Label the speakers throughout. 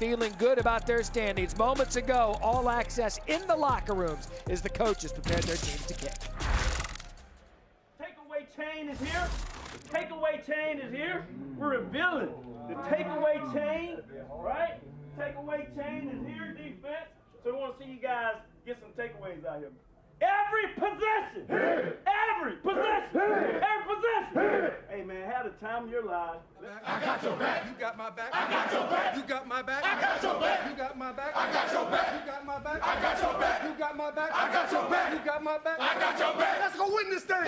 Speaker 1: feeling good about their standings. Moments ago, all access in the locker rooms as the coaches prepared their teams to kick.
Speaker 2: Takeaway chain is here. The takeaway chain is here. We're revealing the takeaway chain, right? Takeaway chain is here, defense. So we want to see you guys get some takeaways out here. Every possession! Every possession! Every possession! Hey man, have the time of your life.
Speaker 3: I got your back. You got my back.
Speaker 4: I got your back.
Speaker 3: You got my back.
Speaker 4: I got your back.
Speaker 3: You got my back.
Speaker 4: I got your back.
Speaker 3: You got my back.
Speaker 4: I got your back.
Speaker 3: You got my back.
Speaker 4: I got your back.
Speaker 3: You got my back.
Speaker 4: I got your back.
Speaker 3: Let's go win this thing.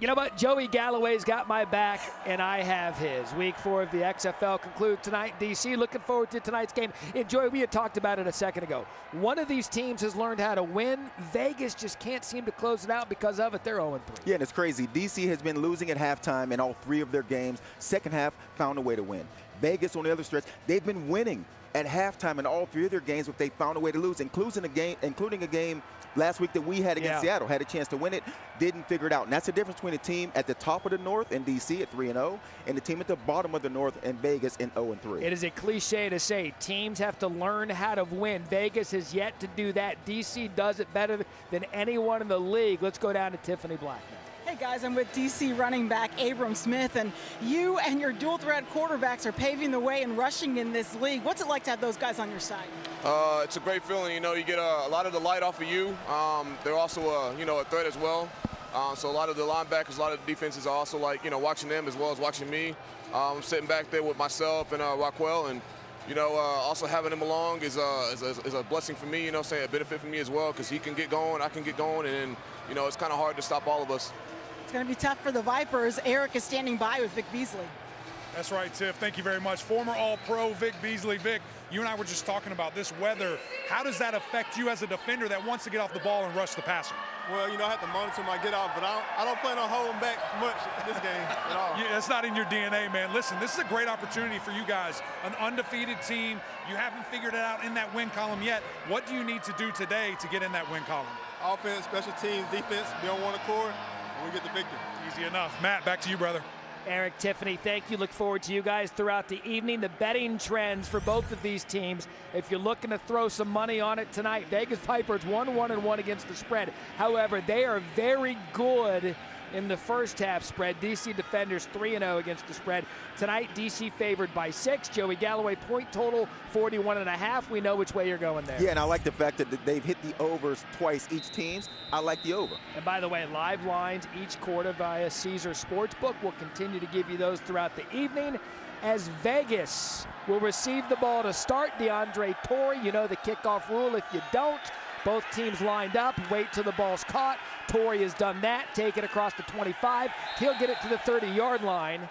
Speaker 1: You know what? Joey Galloway's got my back, and I have his. Week 4 of the XFL concludes tonight in D.C. Looking forward to tonight's game. And Joey, we had talked about it a second ago. One of these teams has learned how to win. Vegas just can't seem to close it out because of it. They're 0-3.
Speaker 5: Yeah, and it's crazy. D.C. has been losing at halftime in all 3 of their games. Second half, found a way to win. Vegas, on the other stretch, they've been winning at halftime in all 3 of their games, but they found a way to lose, including a game last week that we had against Seattle. Had a chance to win it, didn't figure it out. And that's the difference between a team at the top of the North in D.C. at 3-0 and the team at the bottom of the North in Vegas in 0-3.
Speaker 1: It is a cliche to say teams have to learn how to win. Vegas has yet to do that. D.C. does it better than anyone in the league. Let's go down to Tiffany Blackman.
Speaker 6: Hey guys, I'm with DC running back Abram Smith, and you and your dual threat quarterbacks are paving the way and rushing in this league. What's it like to have those guys on your side?
Speaker 7: It's a great feeling. You know, you get a lot of the light off of you. They're also a threat as well. So a lot of the linebackers, a lot of the defenses are also watching them as well as watching me. I'm sitting back there with myself and Rockwell, and also having him along is a blessing for me. Saying a benefit for me as well, because he can get going, I can get going, and it's kind of hard to stop all of us.
Speaker 6: It's going to be tough for the Vipers. Eric is standing by with Vic Beasley.
Speaker 8: That's right, Tiff. Thank you very much. Former All-Pro Vic Beasley. Vic, you and I were just talking about this weather. How does that affect you as a defender that wants to get off the ball and rush the passer?
Speaker 9: Well, I have to monitor my get off, but I don't plan on holding back much this game at all.
Speaker 8: Yeah, that's not in your DNA, man. Listen, this is a great opportunity for you guys. An undefeated team. You haven't figured it out in that win column yet. What do you need to do today to get in that win column?
Speaker 9: Offense, special teams, defense, be on one accord, and we get the victory.
Speaker 8: Easy enough. Matt, back to you, brother.
Speaker 1: Eric, Tiffany, thank you. Look forward to you guys throughout the evening. The betting trends for both of these teams, if you're looking to throw some money on it tonight, Vegas Vipers 1-1-1 against the spread. However, they are very good in the first half spread. DC Defenders 3-0 against the spread. Tonight, DC favored by 6. Joey Galloway, point total 41.5. We know which way you're going there.
Speaker 5: Yeah, and I like the fact that they've hit the overs twice each teams. I like the over.
Speaker 1: And by the way, live lines each quarter via Caesar Sportsbook. We'll continue to give you those throughout the evening as Vegas will receive the ball to start. DeAndre Torrey, you know the kickoff rule. If you don't, both teams lined up, wait till the ball's caught. Torrey has done that, take it across the 25. He'll get it to the 30-yard line.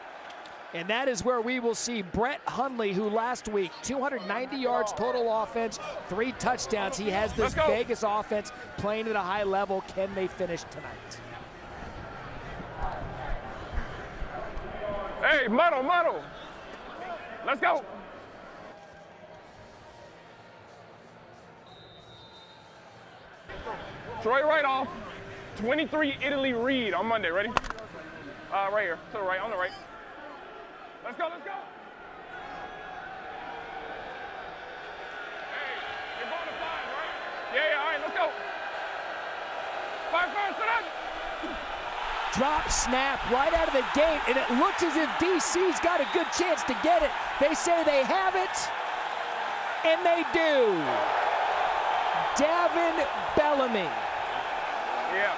Speaker 1: And that is where we will see Brett Hundley, who last week, 290 yards total offense, 3 touchdowns. He has this Vegas offense playing at a high level. Can they finish tonight?
Speaker 10: Hey, muddle. Let's go. Troy right off. 23 Italy Reed on Monday. Ready? Right here. To the right, on the right. Let's go. Hey, you're going to 5, right? Yeah, all right, let's go. 5 first, sit up.
Speaker 1: Drop snap right out of the gate, and it looks as if DC's got a good chance to get it. They say they have it, and they do. Davin Bellamy.
Speaker 10: Yeah.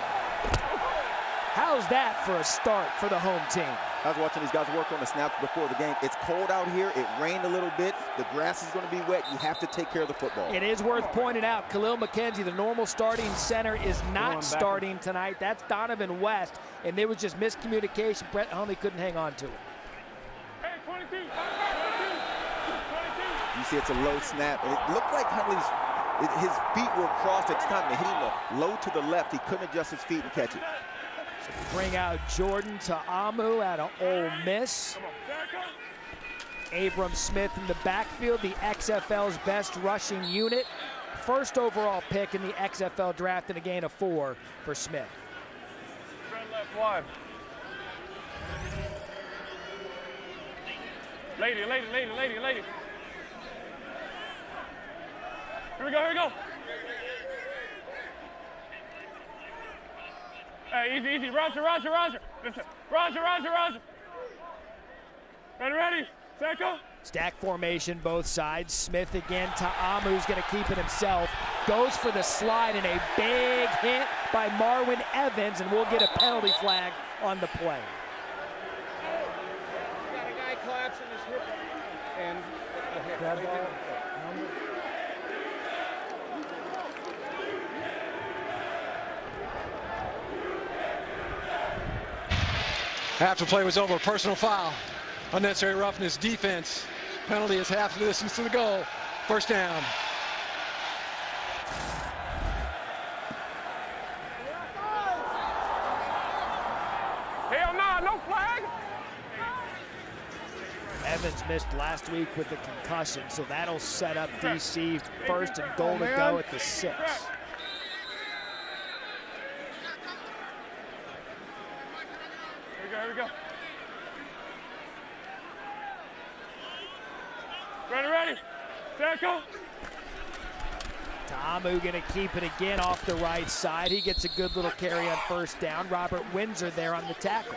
Speaker 1: How's that for a start for the home team?
Speaker 5: I was watching these guys work on the snaps before the game. It's cold out here. It rained a little bit. The grass is going to be wet. You have to take care of the football.
Speaker 1: It is worth pointing out, Khalil McKenzie, the normal starting center, is not starting tonight. That's Donovan West, and there was just miscommunication. Brett Hundley couldn't hang on to it.
Speaker 10: Hey, 22.
Speaker 5: You see it's a low snap. And it looked like his feet were crossed at the time. They hit him low to the left. He couldn't adjust his feet and catch it.
Speaker 1: So bring out Jordan Ta'amu out of Ole Miss. Abram Smith in the backfield, the XFL's best rushing unit. First overall pick in the XFL draft and a gain of 4 for Smith.
Speaker 10: Left wide. Lady. Here we go. Hey, easy. Roger. Listen. Roger. Ready. Set, go.
Speaker 1: Stack formation, both sides. Smith again. Ta'amu's going to keep it himself. Goes for the slide and a big hit by Marwin Evans, and we'll get a penalty flag on the play.
Speaker 11: Got a guy collapsing his hip and a hit.
Speaker 1: Grab ball.
Speaker 12: After play was over, personal foul. Unnecessary roughness, defense. Penalty is half the distance to the goal. First down.
Speaker 10: Hell no flag.
Speaker 1: Evans missed last week with the concussion, so that'll set up DC first and goal to go at the 6.
Speaker 10: Here we go. Ready. Set, go.
Speaker 1: Ta'amu going to keep it again off the right side. He gets a good little carry on first down. Robert Windsor there on the tackle.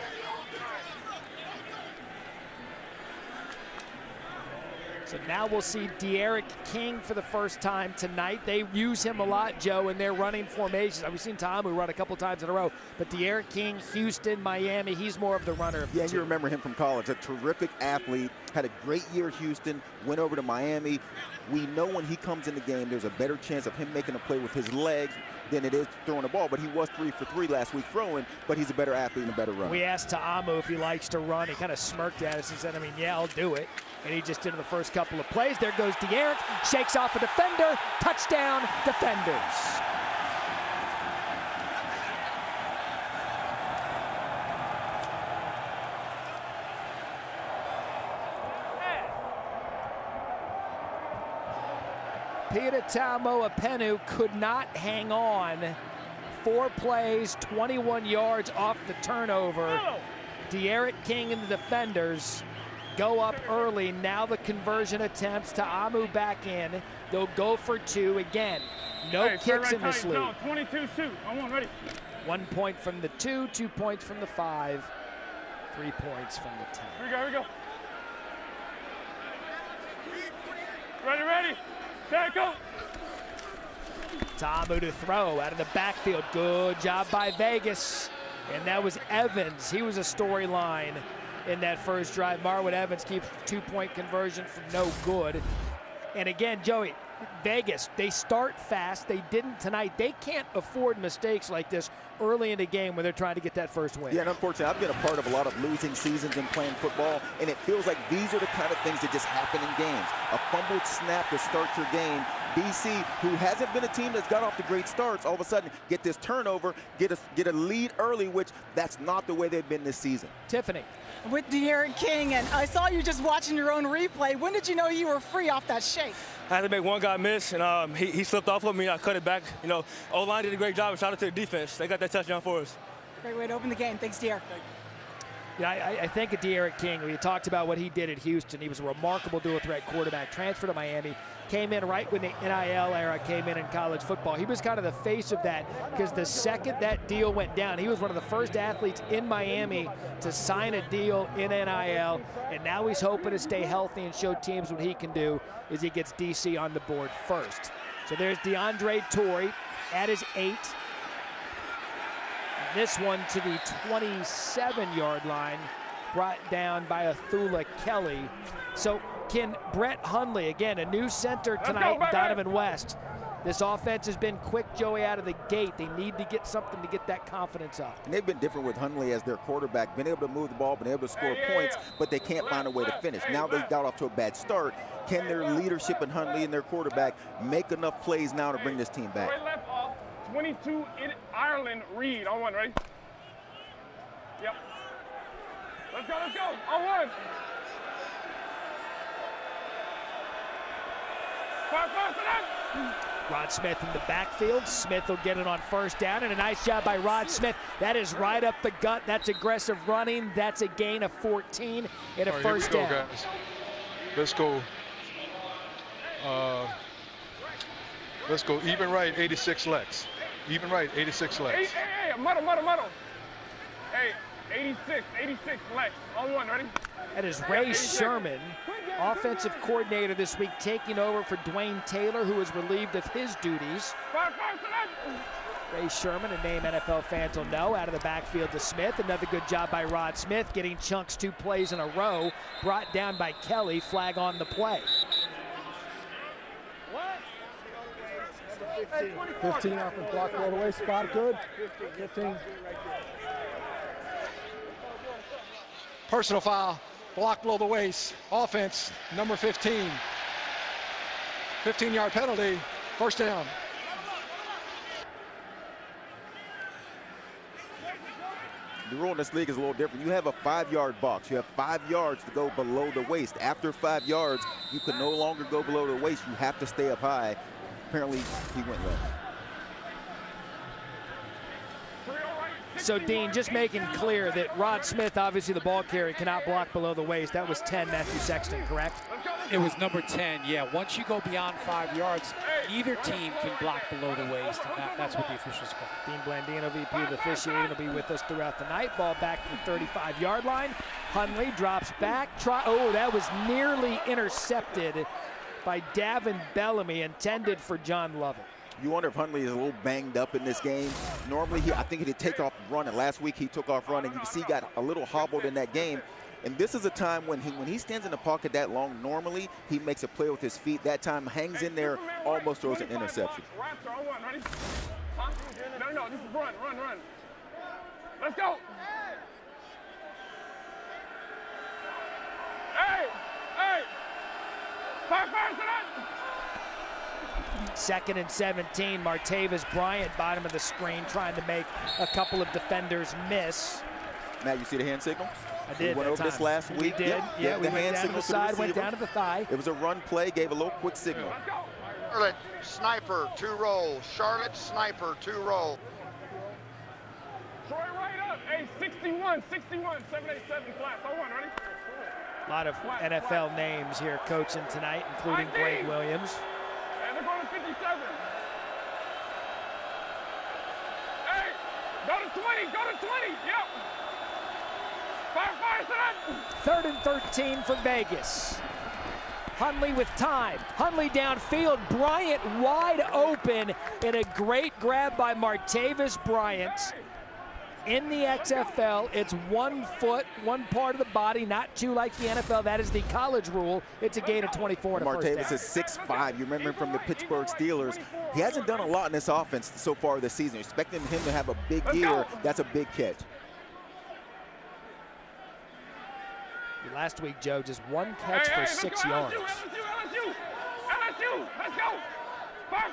Speaker 1: So now we'll see De'Aaron King for the first time tonight. They use him a lot, Joe, in their running formations. We've seen Ta'amu run a couple times in a row, but De'Aaron King, Houston, Miami, he's more of the runner of the
Speaker 5: Yeah,
Speaker 1: two.
Speaker 5: you remember him from college. A terrific athlete, had a great year at Houston, went over to Miami. We know when he comes in the game, there's a better chance of him making a play with his legs than it is throwing the ball. But he was 3 for 3 last week throwing, but he's a better athlete and a better runner.
Speaker 1: We asked Ta'amu if he likes to run. He kind of smirked at us and said, yeah, I'll do it. And he just did in the first couple of plays. There goes De'Aaron, shakes off a defender, touchdown, Defenders. Peter Tamoapenu could not hang on. 4 plays, 21 yards off the turnover. De'Aaron King and the Defenders go up early. Now the conversion attempts. Ta'amu back in. They'll go for 2 again. No kicks in this league.
Speaker 10: No, 22 shoot. On 1, ready.
Speaker 1: 1 point from the 2, 2 points from the 5, 3 points from the 10.
Speaker 10: Here we go. Ready. Set, go.
Speaker 1: Ta'amu to throw out of the backfield. Good job by Vegas. And that was Evans. He was a storyline in that first drive. Marwin Evans keeps the 2-point conversion from no good. And again, Joey, Vegas, they start fast. They didn't tonight. They can't afford mistakes like this early in the game when they're trying to get that first win.
Speaker 5: Yeah, and unfortunately, I've been a part of a lot of losing seasons in playing football, and it feels like these are the kind of things that just happen in games. A fumbled snap to start your game. BC, who hasn't been a team that's got off to great starts, all of a sudden get this turnover, get a lead early, which that's not the way they've been this season.
Speaker 1: Tiffany.
Speaker 6: With De'Aaron King, and I saw you just watching your own replay. When did you know you were free off that shake?
Speaker 13: I had to make one guy miss, and he slipped off of me. I cut it back. O-line did a great job. Shout out to the defense. They got that touchdown for us.
Speaker 6: Great way to open the game. Thanks, De'Aaron.
Speaker 1: Yeah, I think of De'Aaron King. We talked about what he did at Houston. He was a remarkable dual-threat quarterback. Transferred to Miami. Came in right when the NIL era came in college football. He was kind of the face of that because the second that deal went down, he was one of the first athletes in Miami to sign a deal in NIL, and now he's hoping to stay healthy and show teams what he can do as he gets DC on the board first. So there's DeAndre Torrey at his 8. This one to the 27-yard line, brought down by Athula Kelly. So can Brett Hundley, again, a new center tonight, Donovan West. This offense has been quick, Joey, out of the gate. They need to get something to get that confidence up.
Speaker 5: And they've been different with Hundley as their quarterback, been able to move the ball, been able to score points, but they can't find a way to finish. Now they got off to a bad start. Can their leadership in Hundley and their quarterback make enough plays now to bring this team back?
Speaker 10: 22 in Ireland, Reed. On 1, ready? Yep. Let's go. On 1.
Speaker 1: Rod Smith in the backfield. Smith will get it on first down, and a nice job by Rod Smith. That is right up the gut. That's aggressive running. That's a gain of 14 and a first down.
Speaker 12: Guys. Let's go. Let's go even right, 86 legs. Even right, 86 legs.
Speaker 10: Hey, muddle. Hey, 86 legs. On one, ready?
Speaker 1: That is Ray Sherman, offensive coordinator this week, taking over for Dwayne Taylor, who was relieved of his duties. Ray Sherman, a name NFL fans will know, out of the backfield to Smith. Another good job by Rod Smith, getting chunks 2 plays in a row, brought down by Kelly. Flag on the play.
Speaker 14: 15 off the block all the way, spot good. 15.
Speaker 12: Personal foul, block below the waist, offense, number 15. 15-yard penalty, first down.
Speaker 5: The rule in this league is a little different. You have a 5-yard box. You have 5 yards to go below the waist. After 5 yards, you can no longer go below the waist. You have to stay up high. Apparently, he went left.
Speaker 1: So, Dean, just making clear that Rod Smith, obviously the ball carrier, cannot block below the waist. That was 10, Matthew Sexton, correct?
Speaker 15: It was number 10, yeah. Once you go beyond 5 yards, either team can block below the waist, and that's what the officials call.
Speaker 1: Dean Blandino, VP of officiating, will be with us throughout the night. Ball back to the 35-yard line. Hundley drops back. Oh, that was nearly intercepted by Davin Bellamy, intended for John Lovett.
Speaker 5: You wonder if Hundley is a little banged up in this game. Normally, I think he'd take off running. Last week, he took off running. You can see he got a little hobbled in that game. And this is a time when he stands in the pocket that long, normally he makes a play with his feet. That time hangs in there, almost throws an interception.
Speaker 10: No, this is run. Let's go. Hey. Fire,
Speaker 1: Second and 17, Martavis Bryant, bottom of the screen, trying to make a couple of defenders miss.
Speaker 5: Matt, you see the hand signal?
Speaker 1: I did.
Speaker 5: We went over this last week.
Speaker 1: We did. Yeah, we
Speaker 5: the
Speaker 1: went
Speaker 5: hand
Speaker 1: down
Speaker 5: signal
Speaker 1: to the side, went down to the thigh.
Speaker 5: It was a run play, gave a little quick signal.
Speaker 16: Charlotte Sniper, 2 roll. Charlotte Sniper, 2 roll.
Speaker 10: Troy right up. Hey, 61, 787 class. I won, ready?
Speaker 1: A lot of NFL names here coaching tonight, including Greg Williams.
Speaker 10: And they're going to 57. Hey, go to 20, yep. Fire,
Speaker 1: Third and 13 for Vegas. Hundley with time. Hundley downfield. Bryant wide open in a great grab by Martavis Bryant. In the XFL, it's 1 foot, one part of the body, not 2 like the NFL. That is the college rule. It's a gain of 24 to first down.
Speaker 5: Martavis is 6'5". You remember him from the Pittsburgh Steelers. He hasn't done a lot in this offense so far this season. Expecting him to have a big year, that's a big catch.
Speaker 1: Last week, Joe, just 1 catch for 6 yards.
Speaker 10: LSU, let's go. Fire,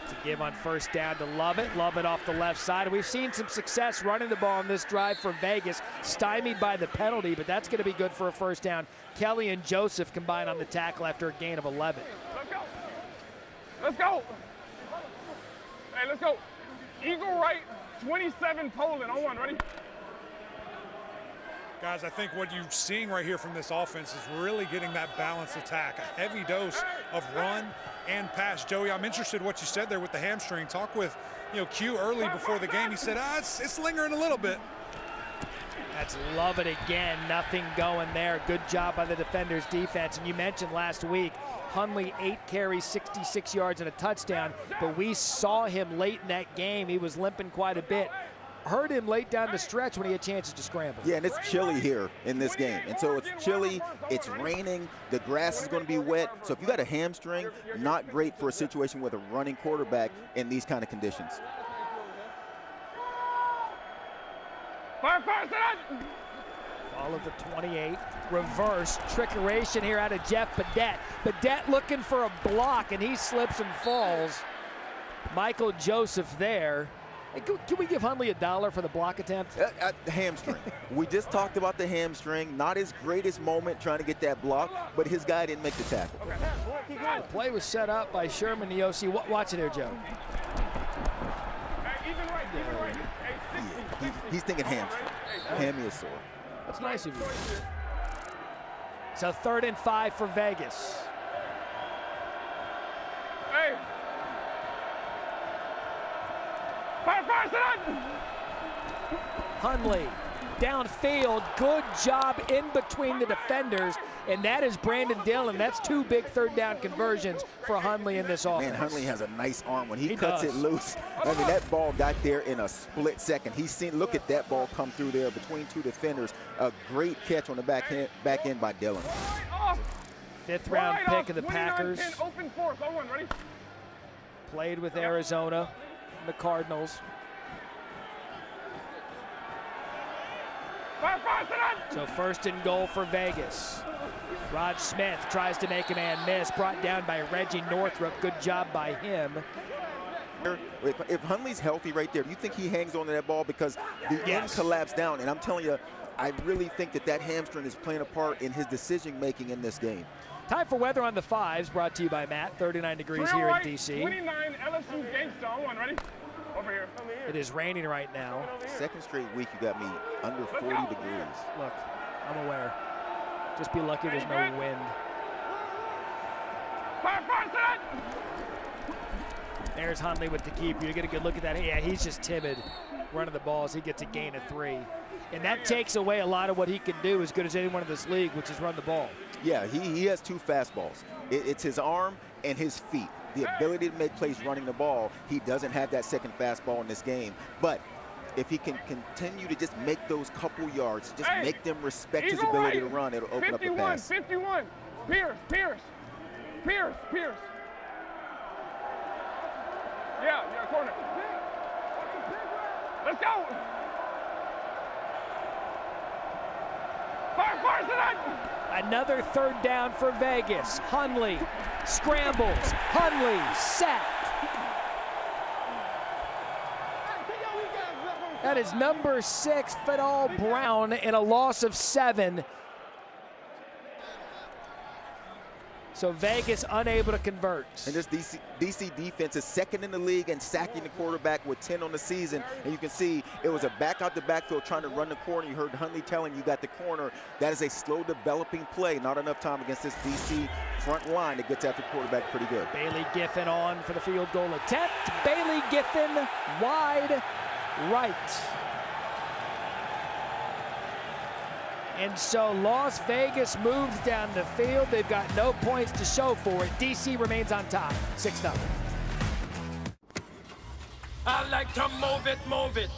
Speaker 1: To give on first down to Lovett. Lovett off the left side. We've seen some success running the ball on this drive for Vegas, stymied by the penalty, but that's going to be good for a first down. Kelly and Joseph combine on the tackle after a gain of 11.
Speaker 10: Let's go. Hey, let's go. Eagle right, 27 Poland on 1, ready?
Speaker 8: Guys, I think what you're seeing right here from this offense is really getting that balanced attack, a heavy dose of run and pass. Joey, I'm interested in what you said there with the hamstring. Talk with, Q early before the game. He said, it's lingering a little bit.
Speaker 1: That's Lovett again. Nothing going there. Good job by the defender's defense. And you mentioned last week, Hundley 8 carries, 66 yards and a touchdown, but we saw him late in that game. He was limping quite a bit. Heard him late down the stretch when he had chances to scramble.
Speaker 5: Yeah, and it's chilly here in this game. And so it's chilly, it's raining, the grass is going to be wet. So if you got a hamstring, not great for a situation with a running quarterback in these kind of conditions.
Speaker 10: Fire,
Speaker 1: All of the 28. Reverse trickeration here out of Jeff Badette. Badette looking for a block, and he slips and falls. Michael Joseph there. Hey, can we give Hundley $1 for the block attempt?
Speaker 5: The hamstring. We just talked about the hamstring. Not his greatest moment trying to get that block, but his guy didn't make the tackle.
Speaker 1: The play was set up by Sherman, the OC. Watch it here, Joe.
Speaker 5: He's thinking hamstring. Hammy is sore.
Speaker 1: That's nice of you. So 3rd and 5 for Vegas.
Speaker 10: Hey. Fire, sit on.
Speaker 1: Hundley downfield, good job in between the defenders, and that is Brandon Dillon. That's 2 big 3rd down conversions for Hundley in this offense.
Speaker 5: Man, Hundley has a nice arm. When he cuts
Speaker 1: does.
Speaker 5: it loose, I mean, that ball got there in a split second. Look at that ball come through there between 2 defenders. A great catch on the back end by Dillon.
Speaker 1: 5th round pick of the Packers.
Speaker 10: Open 4, so one, ready?
Speaker 1: Played with Arizona, the Cardinals. So 1st and goal for Vegas. Rod Smith tries to make a man miss, brought down by Reggie Northrup. Good job by him.
Speaker 5: If Hundley's healthy right there, do you think he hangs on to that ball? Because the end collapsed down, and I'm telling you, I really think that hamstring is playing a part in his decision-making in this game.
Speaker 1: Time for weather on the 5s, brought to you by Matt. 39 degrees here in D.C.
Speaker 10: 29 LSU Gangsta on one, ready? Over here.
Speaker 1: It is raining right now.
Speaker 5: 2nd straight week you got me under 40 degrees.
Speaker 1: Look, I'm aware. Just be lucky there's no wind. There's Hundley with the keeper. You get a good look at that. Yeah, he's just timid running the balls. He gets a gain of 3. And that takes away a lot of what he can do as good as anyone in this league, which is run the ball.
Speaker 5: Yeah, he has 2 fastballs. It's his arm and his feet. The ability to make plays running the ball. He doesn't have that 2nd fastball in this game. But if he can continue to just make those couple yards, just make them respect his ability to run, it'll open up the pass.
Speaker 10: 51, Pierce. Yeah, corner. Let's go. Fire, sit on.
Speaker 1: Another 3rd down for Vegas. Hundley scrambles. Hundley sacked. That is number 6, Fidel Brown, in a loss of 7. So Vegas unable to convert.
Speaker 5: And this DC defense is 2nd in the league and sacking the quarterback with 10 on the season. And you can see it was a back out the backfield trying to run the corner. You heard Hundley telling you got the corner. That is a slow developing play. Not enough time against this DC front line that gets after quarterback pretty good.
Speaker 1: Bailey Giffen on for the field goal attempt. Bailey Giffen wide right. And so Las Vegas moves down the field. They've got no points to show for it. DC remains on top, 6-0.
Speaker 17: I like to move it.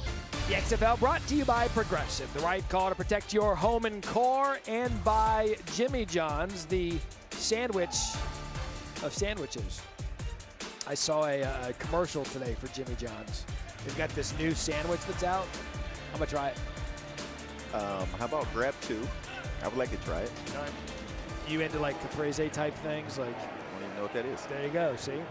Speaker 1: The XFL brought to you by Progressive, the right call to protect your home and car, and by Jimmy John's, the sandwich of sandwiches. I saw a commercial today for Jimmy John's. They've got this new sandwich that's out. I'm gonna try it.
Speaker 5: How about grab 2? I would like to try it.
Speaker 1: You into like caprese type things? Like,
Speaker 5: I don't even know what that is.
Speaker 1: There you go, see?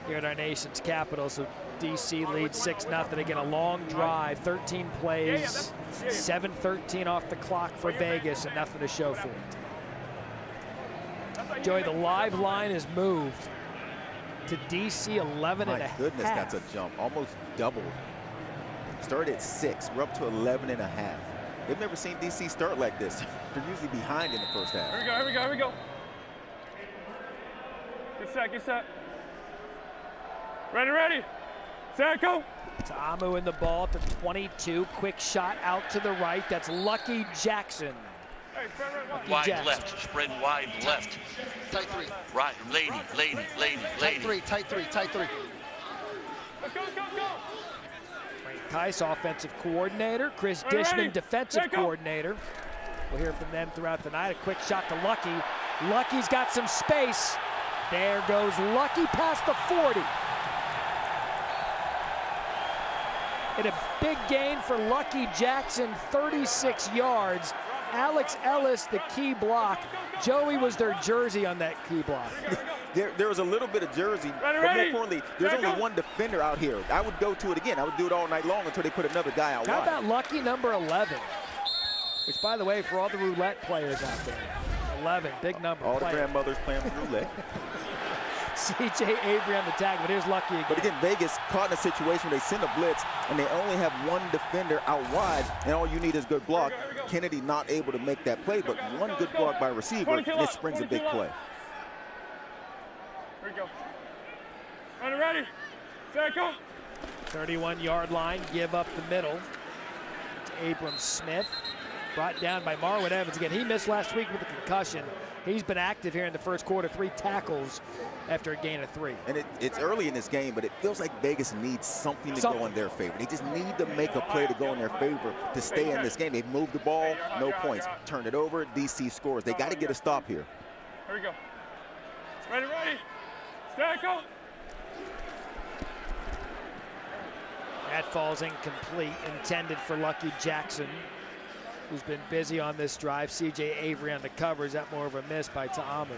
Speaker 1: Here at our nation's capital, so DC leads 6-0. Again, a long drive, 13 plays, 7:13 off the clock for Vegas, and nothing to show for it. Joey, the live line has moved to DC 11 and a half.
Speaker 5: My goodness, that's a jump. Almost doubled. Started at 6. We're up to 11 and a half. They've never seen DC start like this. They're usually behind in the first half.
Speaker 10: Here we go. Get set. Ready. Set, go.
Speaker 1: Ta'amu in the ball at the 22. Quick shot out to the right. That's Lucky Jackson.
Speaker 17: Wide left, spread wide left.
Speaker 16: Tight 3.
Speaker 17: Right, lady.
Speaker 16: Tight three.
Speaker 10: Let's go.
Speaker 1: Frank Tice, offensive coordinator. Chris Dishman, defensive coordinator. We'll hear from them throughout the night. A quick shot to Lucky. Lucky's got some space. There goes Lucky past the 40. And a big gain for Lucky Jackson, 36 yards. Alex Ellis, the key block. Joey was their jersey on that key block.
Speaker 5: There was a little bit of jersey, but more importantly, there's only one defender out here. I would go to it again. I would do it all night long until they put another guy out wide.
Speaker 1: How about Lucky number 11? Which, by the way, for all the roulette players out there, 11, big number.
Speaker 5: All the grandmothers playing roulette.
Speaker 1: C.J. Avery on the tag, but here's Lucky again.
Speaker 5: But again, Vegas caught in a situation where they send a blitz and they only have one defender out wide, and all you need is good block. Kennedy not able to make that play, but one good block by a receiver, and it springs a big play.
Speaker 10: Here we go. Ready? Set, go.
Speaker 1: 31-yard line, give up the middle to Abram Smith. Brought down by Marwin Evans again. He missed last week with a concussion. He's been active here in the first quarter, 3 tackles after a gain of 3.
Speaker 5: And it's early in this game, but it feels like Vegas needs something to go in their favor. They just need to make a play to go in their favor to stay in this game. They've moved the ball, no points. Turned it over, DC scores. They got to get a stop here.
Speaker 10: Here we go. Ready. Set, go.
Speaker 1: That falls incomplete, intended for Lucky Jackson, who's been busy on this drive. C.J. Avery on the covers. That more of a miss by Ta'amu.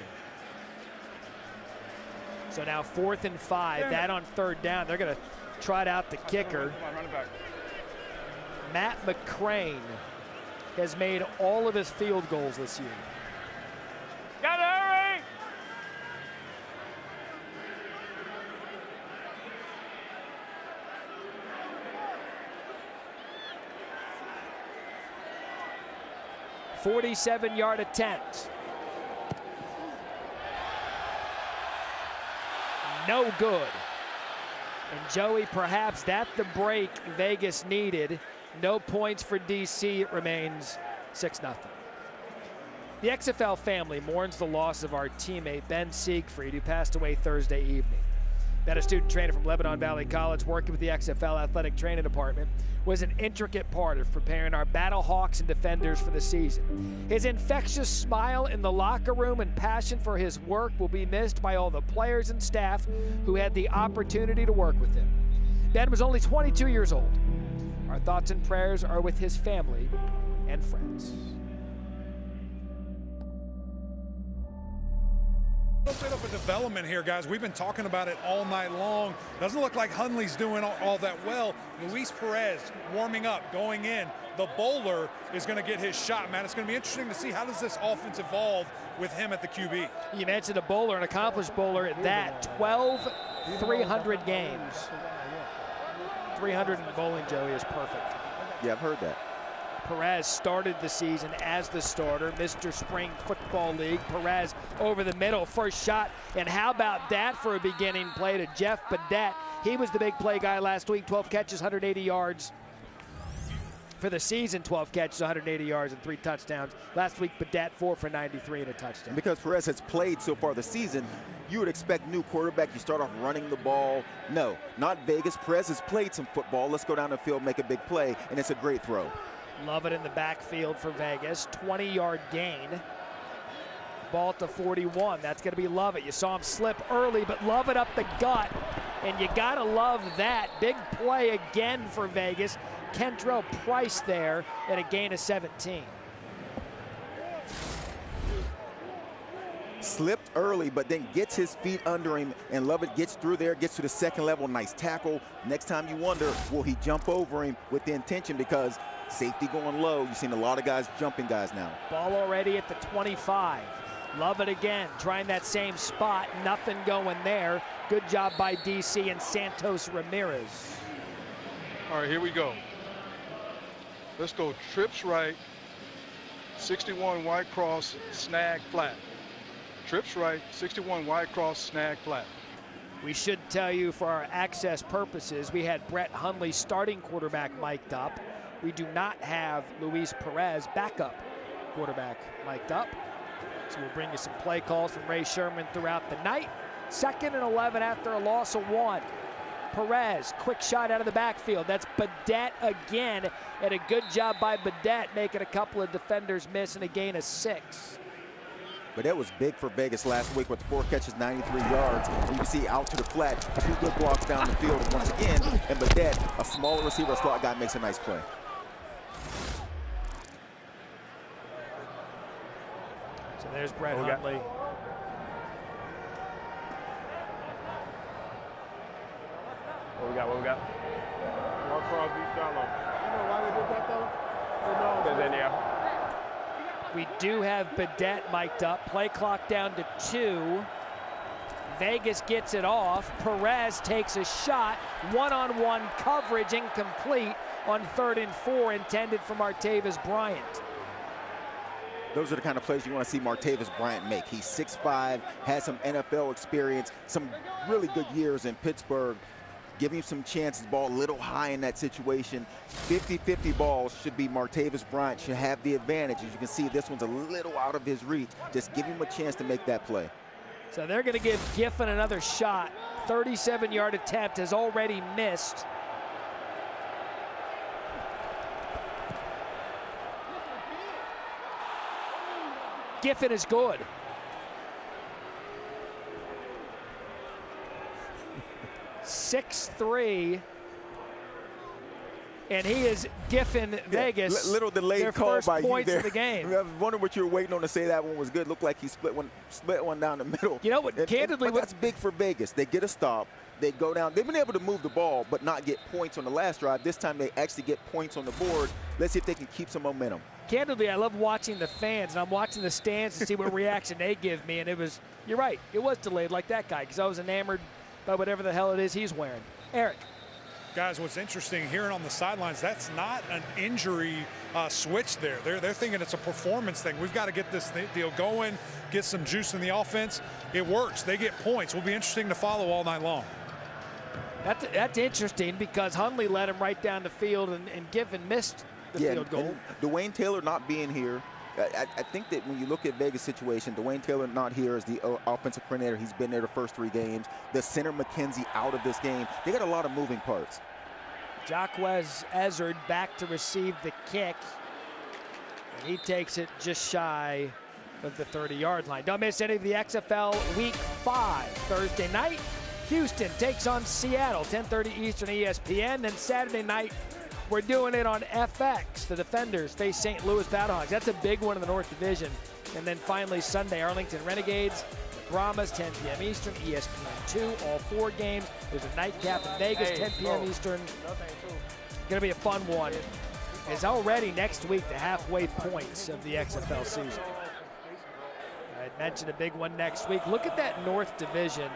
Speaker 1: So now 4th and 5. That on 3rd down. They're going to trot out the kicker. Matt McCrane has made all of his field goals this year.
Speaker 10: Got it, hurry!
Speaker 1: .47-yard attempt. No good. And Joey, perhaps that's the break Vegas needed. No points for DC. It remains 6-0. The XFL family mourns the loss of our teammate Ben Siegfried, who passed away Thursday evening. Ben, a student trainer from Lebanon Valley College, working with the XFL athletic training department, was an intricate part of preparing our Battle Hawks and defenders for the season. His infectious smile in the locker room and passion for his work will be missed by all the players and staff who had the opportunity to work with him. Ben was only 22 years old. Our thoughts and prayers are with his family and friends.
Speaker 8: A little bit of a development here, guys. We've been talking about it all night long. Doesn't look like Hundley's doing all that well. Luis Perez warming up, going in. The bowler is going to get his shot, man. It's going to be interesting to see how does this offense evolve with him at the QB.
Speaker 1: You mentioned a bowler, an accomplished bowler at that. 12 300 games. 300 in bowling, Joey, is perfect.
Speaker 5: Yeah, I've heard that.
Speaker 1: Perez started the season as the starter, Mr. Spring Football League. Perez over the middle, first shot, and how about that for a beginning play to Jeff Badette? He was the big play guy last week, 12 catches, 180 yards. For the season, 12 catches, 180 yards, and 3 touchdowns. Last week, Badette 4 for 93 and a touchdown.
Speaker 5: Because Perez has played so far this season, you would expect new quarterback, you start off running the ball. No, not Vegas. Perez has played some football. Let's go down the field, make a big play, and it's a great throw.
Speaker 1: Love it in the backfield for Vegas. 20-yard gain. Ball to 41. That's going to be Lovett. You saw him slip early, but Lovett up the gut. And you got to love that. Big play again for Vegas. Kentrell Price there at a gain of 17.
Speaker 5: Slipped early, but then gets his feet under him, and Lovett gets through there, gets to the second level. Nice tackle. Next time you wonder, will he jump over him with the intention? Because safety going low. You've seen a lot of guys jumping guys now.
Speaker 1: Ball already at the 25. Lovett again, trying that same spot. Nothing going there. Good job by DC and Santos Ramirez.
Speaker 12: All right, here we go. Let's go trips right, 61 wide cross, snag flat. Trips right, 61 wide cross, snag flat.
Speaker 1: We should tell you for our access purposes, we had Brett Hundley, starting quarterback, mic'd up. We do not have Luis Perez, backup quarterback, mic'd up. So we'll bring you some play calls from Ray Sherman throughout the night. 2nd and 11 after a loss of 1. Perez, quick shot out of the backfield. That's Badette again, and a good job by Badette making a couple of defenders miss and a gain of 6.
Speaker 5: But that was big for Vegas last week with 4 catches, 93 yards. And you see out to the flat, 2 good blocks down the field once again. And Badette, a smaller receiver, slot guy, makes a nice play.
Speaker 1: So there's Brett Hundley.
Speaker 10: What we got?
Speaker 11: Mark Crosby, shallow. You know why they did that, though?
Speaker 10: Because then, yeah.
Speaker 1: We do have Badette mic'd up. Play clock down to 2. Vegas gets it off. Perez takes a shot. One-on-one coverage incomplete on 3rd and 4, intended for Martavis Bryant.
Speaker 5: those are the kind of plays you want to see Martavis Bryant make. He's 6'5", has some NFL experience, some really good years in Pittsburgh. Give him some chances, ball a little high in that situation. 50-50 balls should be Martavis Bryant, should have the advantage. As you can see, this one's a little out of his reach. Just give him a chance to make that play.
Speaker 1: So they're going to give Giffen another shot. 37-yard attempt has already missed. Giffen is good. (6'3", and he is Giffen Vegas.
Speaker 5: Little delayed call by you
Speaker 1: points
Speaker 5: there.
Speaker 1: of the game.
Speaker 5: I was wondering what you were waiting on to say that one was good. Looked like he split one down the middle.
Speaker 1: You know what? Candidly,
Speaker 5: but that's big for Vegas. They get a stop. They go down. They've been able to move the ball, but not get points on the last drive. This time they actually get points on the board. Let's see if they can keep some momentum.
Speaker 1: Candidly, I love watching the fans, and I'm watching the stands to see what reaction they give me. And it was, you're right, it was delayed like that guy, because I was enamored by whatever the hell it is he's wearing. Eric.
Speaker 8: Guys, what's interesting, hearing on the sidelines, that's not an injury switch there. They're thinking it's a performance thing. We've got to get this deal going, get some juice in the offense. It works. They get points. Will be interesting to follow all night long.
Speaker 1: That's interesting, because Hundley led him right down the field, and Giffen missed the field goal.
Speaker 5: Dwayne Taylor not being here, I think that when you look at Vegas' situation, Dwayne Taylor not here as the offensive coordinator. He's been there the first 3 games. The center McKenzie out of this game. They got a lot of moving parts.
Speaker 1: Jacquez Ezzard back to receive the kick. And he takes it just shy of the 30-yard line. Don't miss any of the XFL Week 5. Thursday night, Houston takes on Seattle, 10:30 Eastern ESPN. Then Saturday night, we're doing it on FX. The Defenders face St. Louis Battlehawks. That's a big one in the North Division. And then finally Sunday, Arlington Renegades, the Brahmas, 10 p.m. Eastern, ESPN2, all 4 games. There's a nightcap in Vegas, 10 p.m. Eastern. Going to be a fun one. It's already next week the halfway points of the XFL season. I mentioned a big one next week. Look at that North Division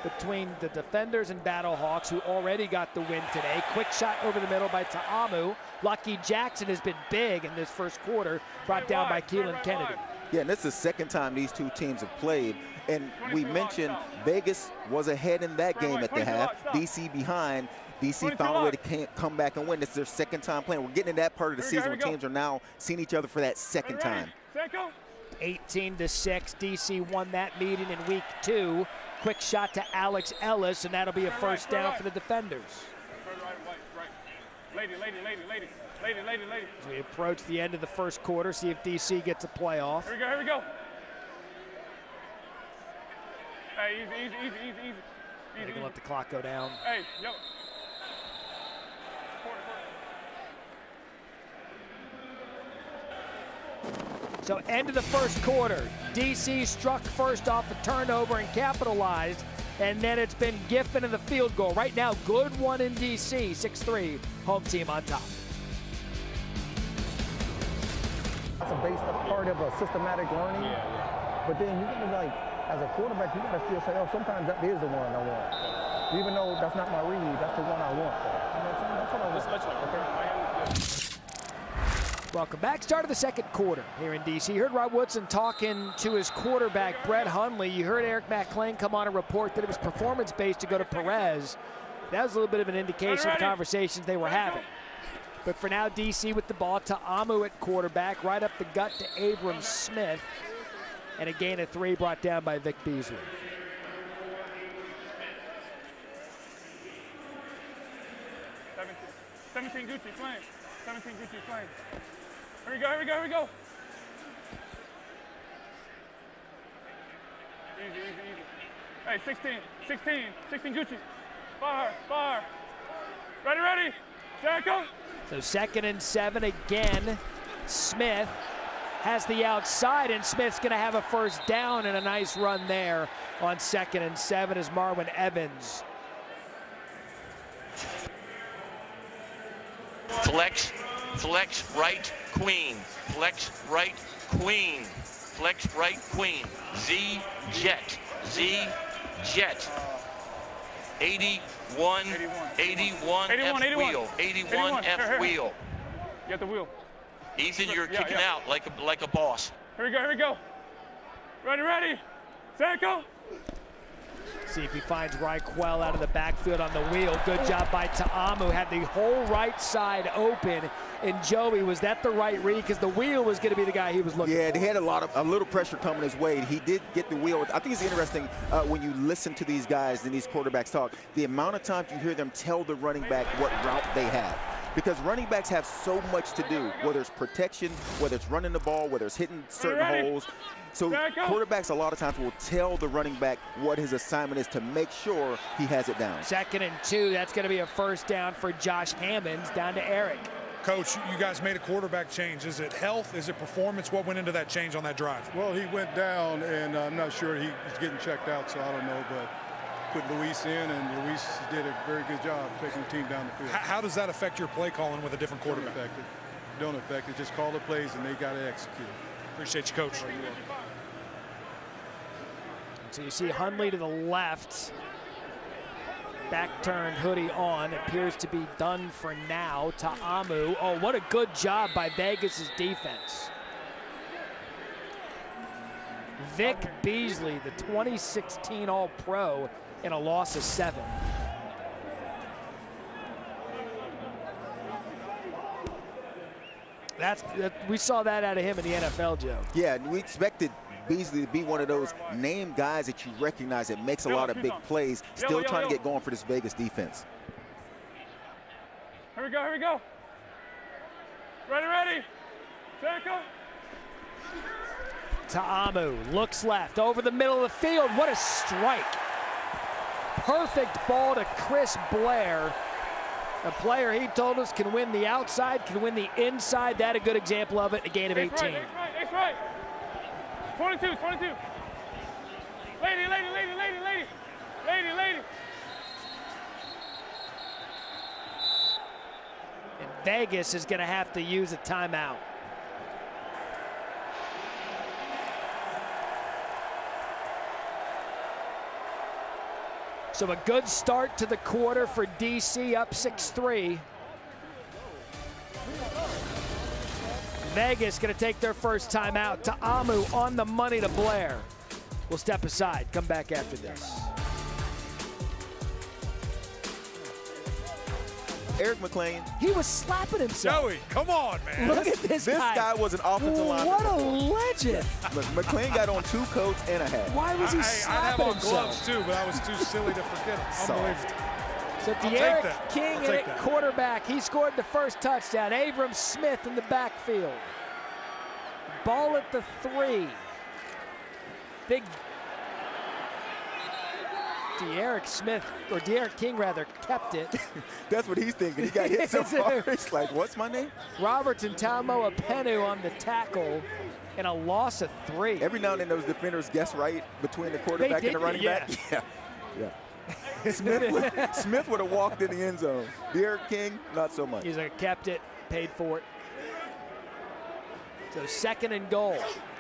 Speaker 1: between the Defenders and Battlehawks, who already got the win today. Quick shot over the middle by Ta'amu. Lucky Jackson has been big in this first quarter, brought down by Keelan Kennedy.
Speaker 5: Yeah, and this is the second time these two teams have played. And we mentioned Vegas was ahead in that game at the half. DC behind. DC found a way to come back and win. This is their second time playing. We're getting in that part of the season where teams are now seeing each other for that second time.
Speaker 1: 18-6, DC won that meeting in week 2. Quick shot to Alex Ellis, and that'll be a first down for the Defenders.
Speaker 10: Lady.
Speaker 1: As we approach the end of the first quarter, see if DC gets a playoff.
Speaker 10: Here we go. Hey, easy.
Speaker 1: They're going to let the clock go down.
Speaker 10: Hey, yo.
Speaker 1: So end of the first quarter, DC struck first off a turnover and capitalized, and then it's been Giffen in the field goal. Right now, good one in DC, 6-3, home team on top.
Speaker 14: That's a base part of a systematic learning. But then you gotta, like, as a quarterback, you gotta still say, oh, sometimes that is the one I want. Even though that's not my read, that's the one I want. That's what I want. Okay.
Speaker 1: Welcome back. Start of the second quarter here in DC. You heard Rod Woodson talking to his quarterback, Brett Hundley. You heard Eric McClain come on and report that it was performance-based to go to Perez. That was a little bit of an indication of the conversations they were having. But for now, DC with the ball. Ta'amu at quarterback, right up the gut to Abram Smith. And a gain of 3 brought down by Vic Beasley.
Speaker 10: Gucci playing. 17 Gucci playing. Here we go. Easy. Hey, 16 Gucci. Fire. Ready. Jacko.
Speaker 1: So 2nd and 7 again. Smith has the outside, and Smith's going to have a first down and a nice run there on 2nd and 7 as Marwin Evans.
Speaker 17: Flex right queen. Flex right queen. Z jet. 81 F wheel. 81 F wheel.
Speaker 10: Get the wheel.
Speaker 17: He's in your kicking out like a boss.
Speaker 10: Here we go, here we go. Ready, set, go.
Speaker 1: See if he finds Raquel out of the backfield on the wheel. Good job by Ta'amu. Had the whole right side open. And Joey, was that the right read? Because the wheel was going to be the guy he was looking for.
Speaker 5: They had a little pressure coming his way. He did get the wheel. I think it's interesting when you listen to these guys and these quarterbacks talk, the amount of times you hear them tell the running back what route they have. Because running backs have so much to do, whether it's protection, whether it's running the ball, whether it's hitting certain holes. So quarterbacks a lot of times will tell the running back what his assignment is to make sure he has it down.
Speaker 1: 2nd and 2, that's going to be a first down for Josh Hammonds, down to Eric.
Speaker 8: Coach, you guys made a quarterback change. Is it health? Is it performance? What went into that change on that drive?
Speaker 9: Well, he went down, and I'm not sure he was getting checked out, so I don't know, but put Luis in, and Luis did a very good job taking the team down the field.
Speaker 8: How does that affect your play calling with a different quarterback?
Speaker 9: Don't affect it. Just call the plays, and they got to execute.
Speaker 8: Appreciate you, Coach.
Speaker 1: So you see Hundley to the left. Back turned, hoodie on. Appears to be done for now. Ta'amu. Oh, what a good job by Vegas' defense. Vic Beasley, the 2016 All-Pro, in a loss of 7. We saw that out of him in the NFL, Joe.
Speaker 5: Yeah, we expected Beasley to be one of those name guys that you recognize that makes a lot of big plays, still trying to get going for this Vegas defense.
Speaker 10: Here we go. Ready. Set, go.
Speaker 1: Ta'amu looks left, over the middle of the field. What a strike. Perfect ball to Chris Blair. A player he told us can win the outside, can win the inside. That a good example of it, a gain of 18.
Speaker 10: X right. 22. Lady.
Speaker 1: And Vegas is going to have to use a timeout. So a good start to the quarter for DC, up 6-3. Vegas going to take their first timeout. Ta'amu on the money to Blair. We'll step aside, come back after this.
Speaker 5: Eric McLean.
Speaker 1: He was slapping himself.
Speaker 8: Joey, come on, man.
Speaker 1: Look at this guy.
Speaker 5: This guy was an offensive lineman.
Speaker 1: What a legend.
Speaker 5: Look, McLean got on 2 coats and a hat.
Speaker 1: Why was he slapping
Speaker 8: I have on
Speaker 1: himself?
Speaker 8: gloves too, but I was too silly to forget it. Unbelievable.
Speaker 1: So De'Aaron King in at quarterback. He scored the first touchdown. Abram Smith in the backfield. Ball at the 3. Big De'Aaron King rather, kept it.
Speaker 5: That's what he's thinking. He got hit so far. He's like, what's my name?
Speaker 1: Robertson Taumoa Penu on the tackle and a loss of 3.
Speaker 5: Every now and then those defenders guess right between the quarterback and the running back. Yeah. Smith would have walked in the end zone. De'Aaron King, not so much.
Speaker 1: He's kept it, paid for it. So 2nd and goal.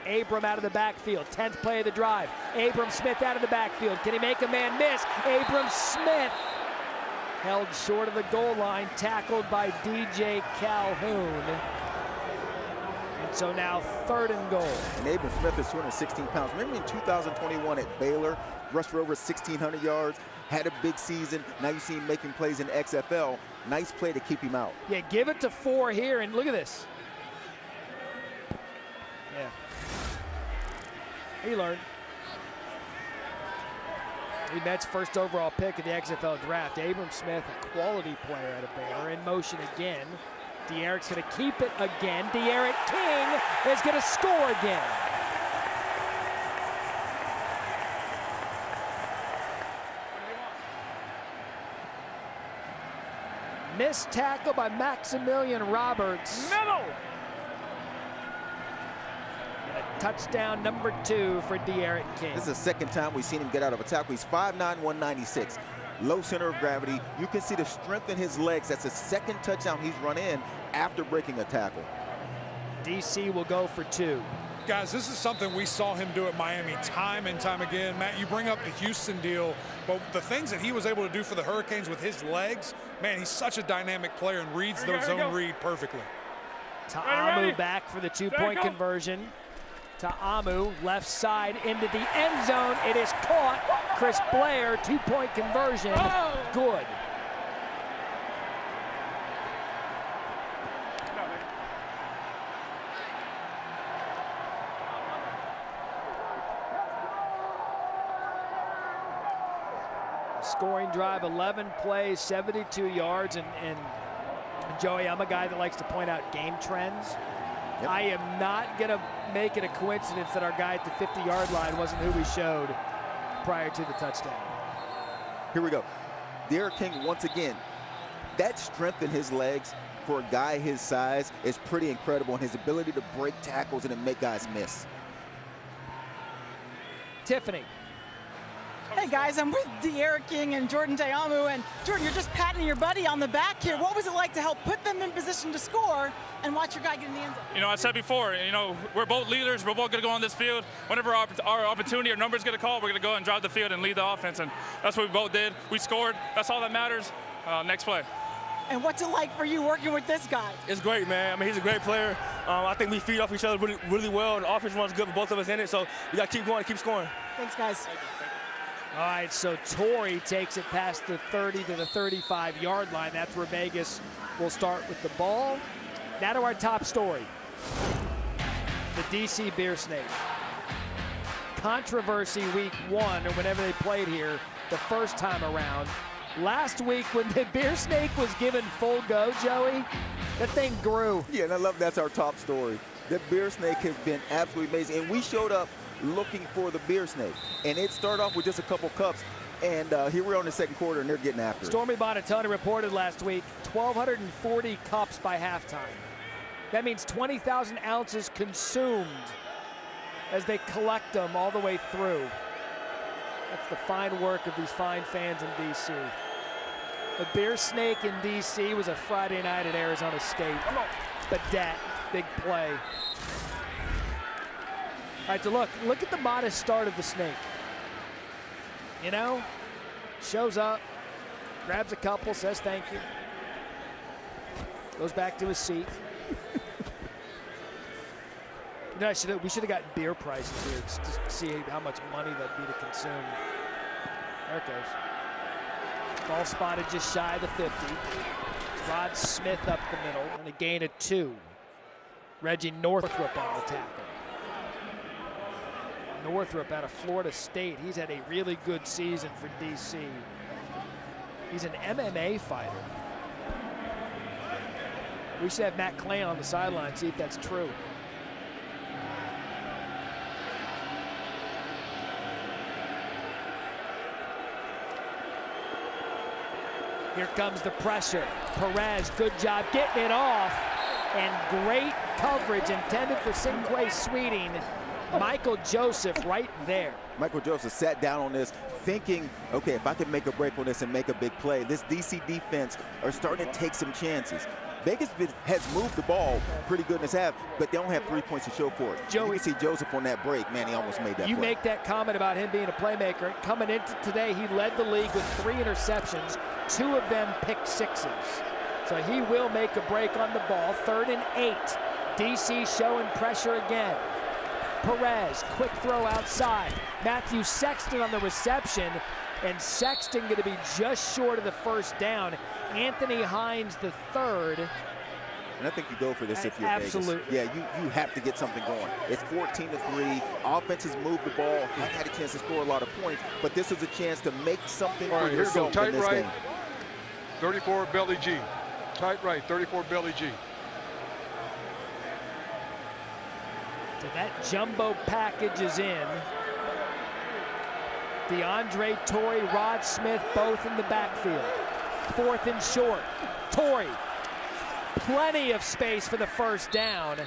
Speaker 1: Abram out of the backfield, 10th play of the drive. Abram Smith out of the backfield. Can he make a man miss? Abram Smith held short of the goal line, tackled by DJ Calhoun. And so now 3rd and goal.
Speaker 5: And Abram Smith is 216 pounds. Remember in 2021 at Baylor, rushed for over 1,600 yards, had a big season. Now you see him making plays in XFL. Nice play to keep him out.
Speaker 1: Yeah, give it to 4 here, and look at this. Yeah. He learned. He Mets first overall pick in the XFL draft. Abram Smith, a quality player out of Baylor, in motion again. De'Aaron's going to keep it again. De'Aaron King is going to score again. Missed tackle by Maximilian Roberts.
Speaker 10: Middle.
Speaker 1: Touchdown number 2 for De'Aaron King.
Speaker 5: This is the 2nd time we've seen him get out of a tackle. He's 5'9", 196. Low center of gravity. You can see the strength in his legs. That's the 2nd touchdown he's run in after breaking a tackle.
Speaker 1: DC will go for 2.
Speaker 8: Guys, this is something we saw him do at Miami time and time again. Matt, you bring up the Houston deal, but the things that he was able to do for the Hurricanes with his legs, man, he's such a dynamic player and reads the zone read perfectly.
Speaker 1: Ta'amu back for the two-point conversion. Ta'amu, left side into the end zone. It is caught. Chris Blair, two-point conversion. Good. Scoring drive, 11 plays, 72 yards, and Joey, I'm a guy that likes to point out game trends. Yep. I am not going to make it a coincidence that our guy at the 50-yard line wasn't who we showed prior to the touchdown.
Speaker 5: Here we go. Derek King, once again, that strength in his legs for a guy his size is pretty incredible, and his ability to break tackles and to make guys miss.
Speaker 1: Tiffany.
Speaker 6: Hey guys, I'm with Derek King and Jordan Ta'amu, and Jordan, you're just patting your buddy on the back here. What was it like to help put them in position to score and watch your guy get in the end zone?
Speaker 18: You know, I said before, you know, we're both leaders. We're both going to go on this field. Whenever our opportunity or numbers get a call, we're going to go and drive the field and lead the offense, and that's what we both did. We scored. That's all that matters. Next play.
Speaker 6: And what's it like for you working with this guy?
Speaker 13: It's great, man. I mean, he's a great player. I think we feed off each other really well. The offense runs good for both of us in it, so we got to keep going, keep scoring.
Speaker 6: Thanks, guys.
Speaker 1: All right, so Torrey takes it past the 30 to the 35-yard line. That's where Vegas will start with the ball. Now to our top story. The DC Beer Snake. Controversy week 1, or whenever they played here the first time around. Last week when the Beer Snake was given full go, Joey, that thing grew.
Speaker 5: Yeah, and I love that's our top story. The Beer Snake has been absolutely amazing, and we showed up looking for the Beer Snake, and it started off with just a couple cups, and here we are in the second quarter, and they're getting after it.
Speaker 1: Stormy Bonatoni reported last week 1,240 cups by halftime. That means 20,000 ounces consumed as they collect them all the way through. That's the fine work of these fine fans in D.C. The Beer Snake in D.C. was a Friday night at Arizona State. But that big play. All right, so look at the modest start of the Snake. You know, shows up, grabs a couple, says thank you, goes back to his seat. You know, we should have gotten beer prices here just to see how much money that'd be to consume. There it goes. Ball spotted just shy of the 50. Rod Smith up the middle, and a gain of 2. Reggie Northrup on the tackle. Northrup out of Florida State. He's had a really good season for DC. He's an MMA fighter. We should have Matt Clay on the sideline, see if that's true. Here comes the pressure. Perez, good job getting it off. And great coverage intended for Cinquay Sweeting. Michael Joseph right there.
Speaker 5: Michael Joseph sat down on this thinking, okay, if I can make a break on this and make a big play, this DC defense are starting to take some chances. Vegas has moved the ball pretty good in this half, but they don't have 3 points to show for it.
Speaker 1: Joey,
Speaker 5: you can see Joseph on that break. Man, he almost made that
Speaker 1: You
Speaker 5: play.
Speaker 1: make that comment about him being a playmaker. Coming into today, he led the league with 3 interceptions, 2 of them pick sixes. So he will make a break on the ball. 3rd and 8. DC showing pressure again. Perez, quick throw outside. Matthew Sexton on the reception, and Sexton going to be just short of the first down. Anthony Hines the 3rd.
Speaker 5: And I think you go for this if you're
Speaker 1: Absolutely.
Speaker 5: Vegas. Yeah, you have to get something going. It's 14-3. Offense has moved the ball. Haven't had a chance to score a lot of points, but this is a chance to make something for yourself in this game.
Speaker 12: 34 belly G. Tight right, 34 belly G.
Speaker 1: So that jumbo package is in. DeAndre Torrey, Rod Smith, both in the backfield. 4th and short. Torrey, plenty of space for the first down.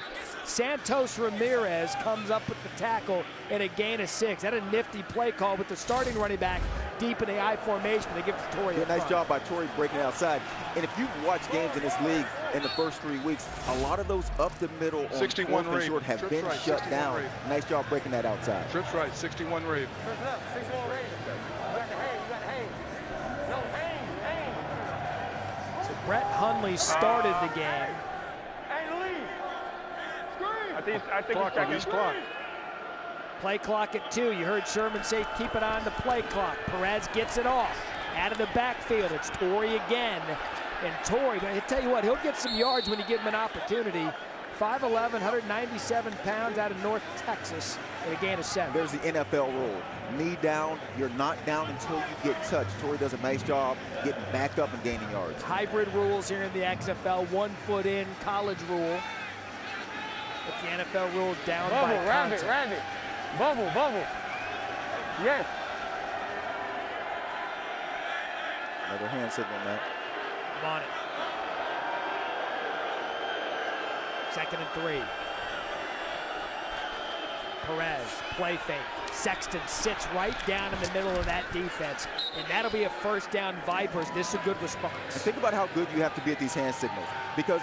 Speaker 1: Santos Ramirez comes up with the tackle and a gain of 6. That a nifty play call with the starting running back deep in the I formation. They give it to Torrey.
Speaker 5: Yeah, nice job by Torrey breaking outside. And if you've watched games in this league in the first 3 weeks, a lot of those up the middle on
Speaker 12: 61
Speaker 5: 4th and short have been
Speaker 12: right,
Speaker 5: shut down.
Speaker 12: Rave.
Speaker 5: Nice job breaking that outside.
Speaker 12: Trips right, 61 Rave.
Speaker 1: So Brett Hundley started the game.
Speaker 10: think
Speaker 12: Clock,
Speaker 10: he's checking.
Speaker 12: release clock.
Speaker 1: Play clock at 2. You heard Sherman say keep an eye on the play clock. Perez gets it off. Out of the backfield, it's Torrey again. And Torrey, I tell you what, he'll get some yards when you give him an opportunity. 5'11", 197 pounds out of North Texas and a gain of 7.
Speaker 5: There's the NFL rule. Knee down, you're not down until you get touched. Torrey does a nice job getting back up and gaining yards.
Speaker 1: Hybrid rules here in the XFL, 1 foot in, college rule. But the NFL rule down by contact.
Speaker 10: Rabbit. Bubble. Yes.
Speaker 5: Another hand signal, Matt.
Speaker 1: I'm on it. 2nd and 3. Perez, play fake. Sexton sits right down in the middle of that defense, and that'll be a first down, Vipers. This is a good response.
Speaker 5: And think about how good you have to be at these hand signals, because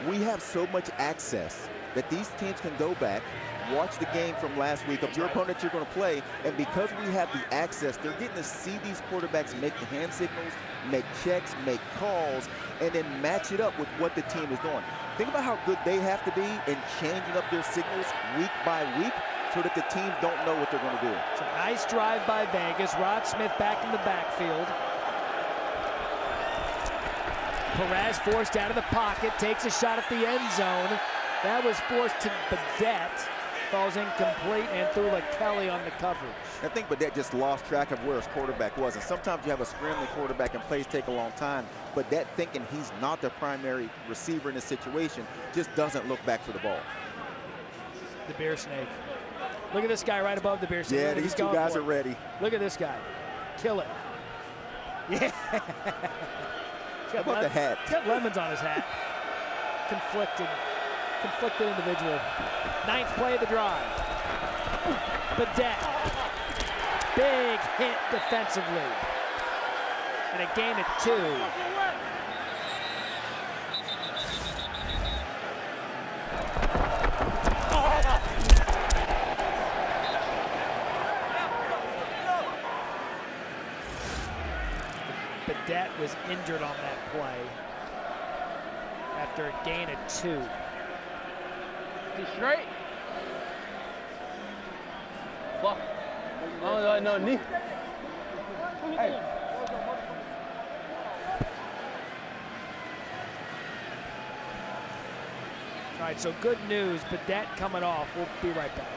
Speaker 5: we have so much access that these teams can go back, watch the game from last week of your opponent you're going to play, and because we have the access, they're getting to see these quarterbacks make the hand signals, make checks, make calls, and then match it up with what the team is doing. Think about how good they have to be in changing up their signals week by week so that the teams don't know what they're going to do.
Speaker 1: It's a nice drive by Vegas. Rod Smith back in the backfield. Perez forced out of the pocket, takes a shot at the end zone. That was forced to Badette. Falls incomplete and threw like Kelly on the coverage.
Speaker 5: I think Badette just lost track of where his quarterback was. And sometimes you have a scrambling quarterback and plays take a long time. Badette, thinking he's not the primary receiver in this situation, just doesn't look back for the ball.
Speaker 1: The beer snake. Look at this guy right above the beer snake.
Speaker 5: Yeah, these two guys are ready.
Speaker 1: Look at this guy. Kill it. Yeah.
Speaker 5: How about the hat?
Speaker 1: He's got lemons on his hat. Conflicted individual. 9th play of the drive. Badette. Big hit defensively. And a gain of 2. Badette was injured on that play after a gain of 2.
Speaker 10: He's straight. Fuck. No, knee. Hey.
Speaker 1: All right, so good news. Badette coming off. We'll be right back.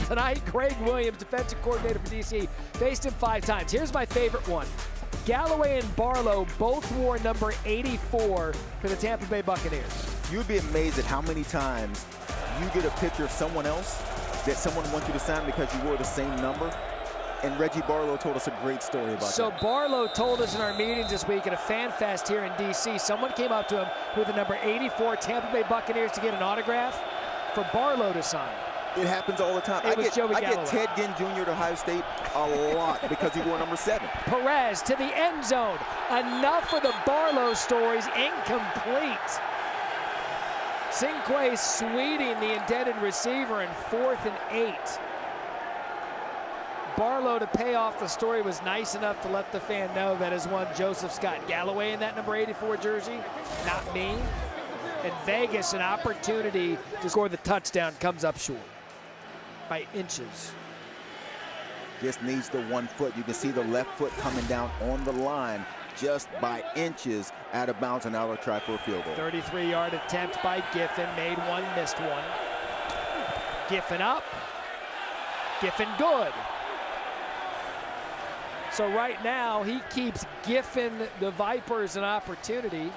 Speaker 1: Tonight, Greg Williams, defensive coordinator for DC, faced him 5 times. Here's my favorite one. Galloway and Barlow both wore number 84 for the Tampa Bay Buccaneers.
Speaker 5: You'd be amazed at how many times you get a picture of someone else that someone wants you to sign because you wore the same number. And Reggie Barlow told us a great story about that.
Speaker 1: So Barlow told us in our meetings this week at a fan fest here in DC, someone came up to him with the number 84 Tampa Bay Buccaneers to get an autograph for Barlow to sign.
Speaker 5: It happens all the time. I get Ted Ginn Jr. at Ohio State a lot because he wore number 7.
Speaker 1: Perez to the end zone. Enough for the Barlow stories. Incomplete. Cinque sweeting the intended receiver in 4th and 8. Barlow, to pay off the story, was nice enough to let the fan know that is one Joseph Scott Galloway in that number 84 jersey, not me. And Vegas, an opportunity to score the touchdown, comes up short by inches.
Speaker 5: Just needs the 1 foot. You can see the left foot coming down on the line just by inches out of bounds, and now they'll try for a field goal.
Speaker 1: 33-yard attempt by Giffen, made one, missed one. Giffen up, Giffen good. So right now, he keeps Giffen the Vipers an opportunity.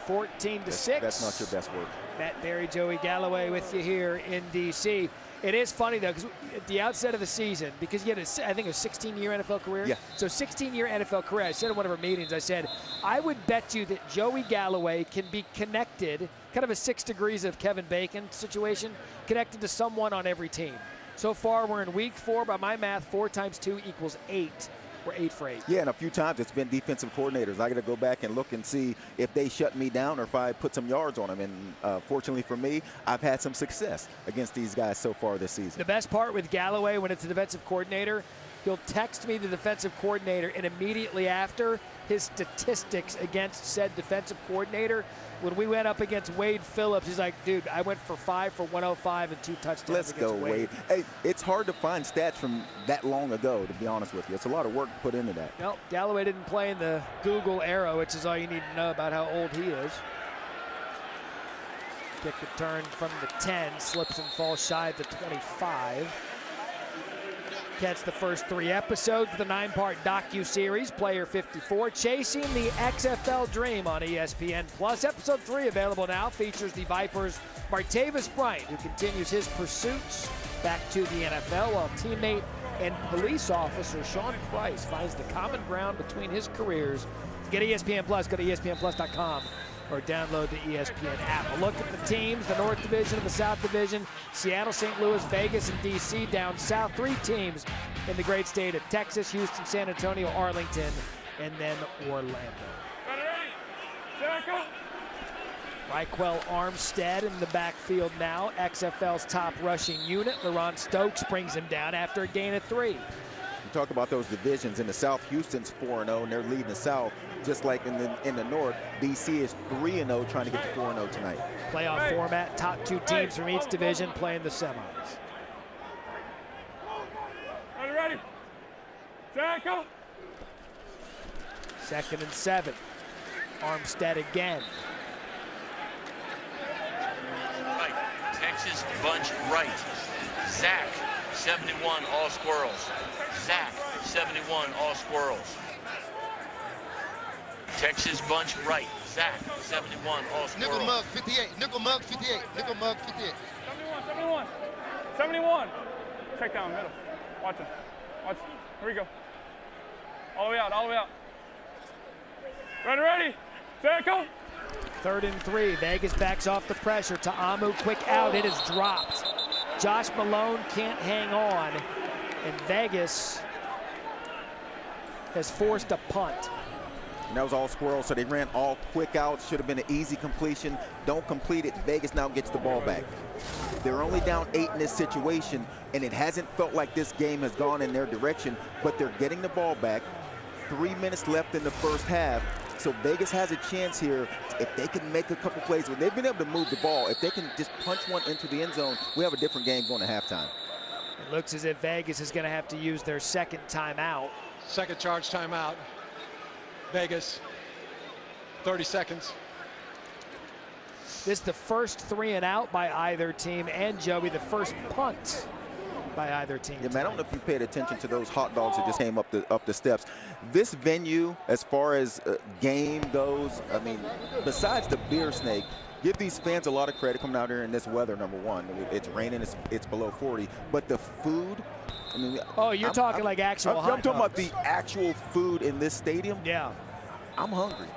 Speaker 1: 14-6.
Speaker 5: That's not your best work.
Speaker 1: Matt Berry, Joey Galloway with you here in DC. It is funny, though, because at the outset of the season, because he had, I think, a 16-year NFL career.
Speaker 5: Yeah.
Speaker 1: So 16-year NFL career. I said in one of our meetings, I said, I would bet you that Joey Galloway can be connected, kind of a 6 degrees of Kevin Bacon situation, connected to someone on every team. So far, we're in week 4. By my math, 4 times 2 equals 8. We're 8 for 8.
Speaker 5: Yeah, and a few times it's been defensive coordinators. I got to go back and look and see if they shut me down or if I put some yards on them. And fortunately for me, I've had some success against these guys so far this season.
Speaker 1: The best part with Galloway when it's a defensive coordinator, he'll text me, the defensive coordinator, and immediately after, his statistics against said defensive coordinator. When we went up against Wade Phillips, he's like, dude, I went for 5 for 105 and 2 touchdowns.
Speaker 5: Let's go, Wade. Hey, it's hard to find stats from that long ago, to be honest with you. It's a lot of work put into that.
Speaker 1: Well, Galloway didn't play in the Google era, which is all you need to know about how old he is. Kick return from the 10, slips and falls shy of the 25. Catch the first 3 episodes of the 9-part docu-series, Player 54, Chasing the XFL Dream on ESPN+. Episode 3 available now, features the Vipers' Martavis Bryant, who continues his pursuits back to the NFL, while teammate and police officer Sean Price finds the common ground between his careers. Get ESPN+, go to ESPN+.com. or download the ESPN app. A look at the teams, the North Division and the South Division. Seattle, St. Louis, Vegas, and D.C. down south. 3 teams in the great state of Texas, Houston, San Antonio, Arlington, and then Orlando. Raquel Armstead in the backfield now. XFL's top rushing unit. LaRon Stokes brings him down after a gain of 3.
Speaker 5: You talk about those divisions. In the South, Houston's 4-0, and they're leading the South. Just like in the North, DC is 3-0, trying to get to 4-0 tonight.
Speaker 1: Playoff format, top 2 teams from each division playing the semis.
Speaker 10: Ready? Go.
Speaker 1: 2nd and 7. Armstead again.
Speaker 17: Right. Texas bunch right. Zach, 71, all squirrels. Zach, 71, all squirrels. Texas bunch right. Zach, 71, all squirrels.
Speaker 16: Nickel mug 58. Nickel mug 58. Nickel mug 58.
Speaker 10: 71. 71. Check down middle. Watch him. Watch. Here we go. All the way out. All the way out. Ready. Go.
Speaker 1: 3rd and 3. Vegas backs off the pressure. To Amu, quick out. It is dropped. Josh Malone can't hang on. And Vegas has forced a punt.
Speaker 5: And that was all squirrels, so they ran all quick outs. Should have been an easy completion. Don't complete it. Vegas now gets the ball back. They're only down 8 in this situation, and it hasn't felt like this game has gone in their direction, but they're getting the ball back. 3 minutes left in the first half, so Vegas has a chance here. If they can make a couple plays, when they've been able to move the ball, if they can just punch one into the end zone, we have a different game going to halftime.
Speaker 1: It looks as if Vegas is going to have to use their 2nd timeout.
Speaker 19: Second charge timeout. Vegas, 30 seconds.
Speaker 1: This is the first 3 and out by either team, and Joey, the first punt by either team.
Speaker 5: Yeah, man, I don't know if you paid attention to those hot dogs that just came up the steps. This venue, as far as game goes, I mean, besides the beer snake, give these fans a lot of credit coming out here in this weather, number one. It's raining, it's below 40, but the food, I mean,
Speaker 1: oh, you're talking like actual hot
Speaker 5: I'm talking
Speaker 1: dogs.
Speaker 5: about the actual food in this stadium.
Speaker 1: Yeah.
Speaker 5: I'm hungry.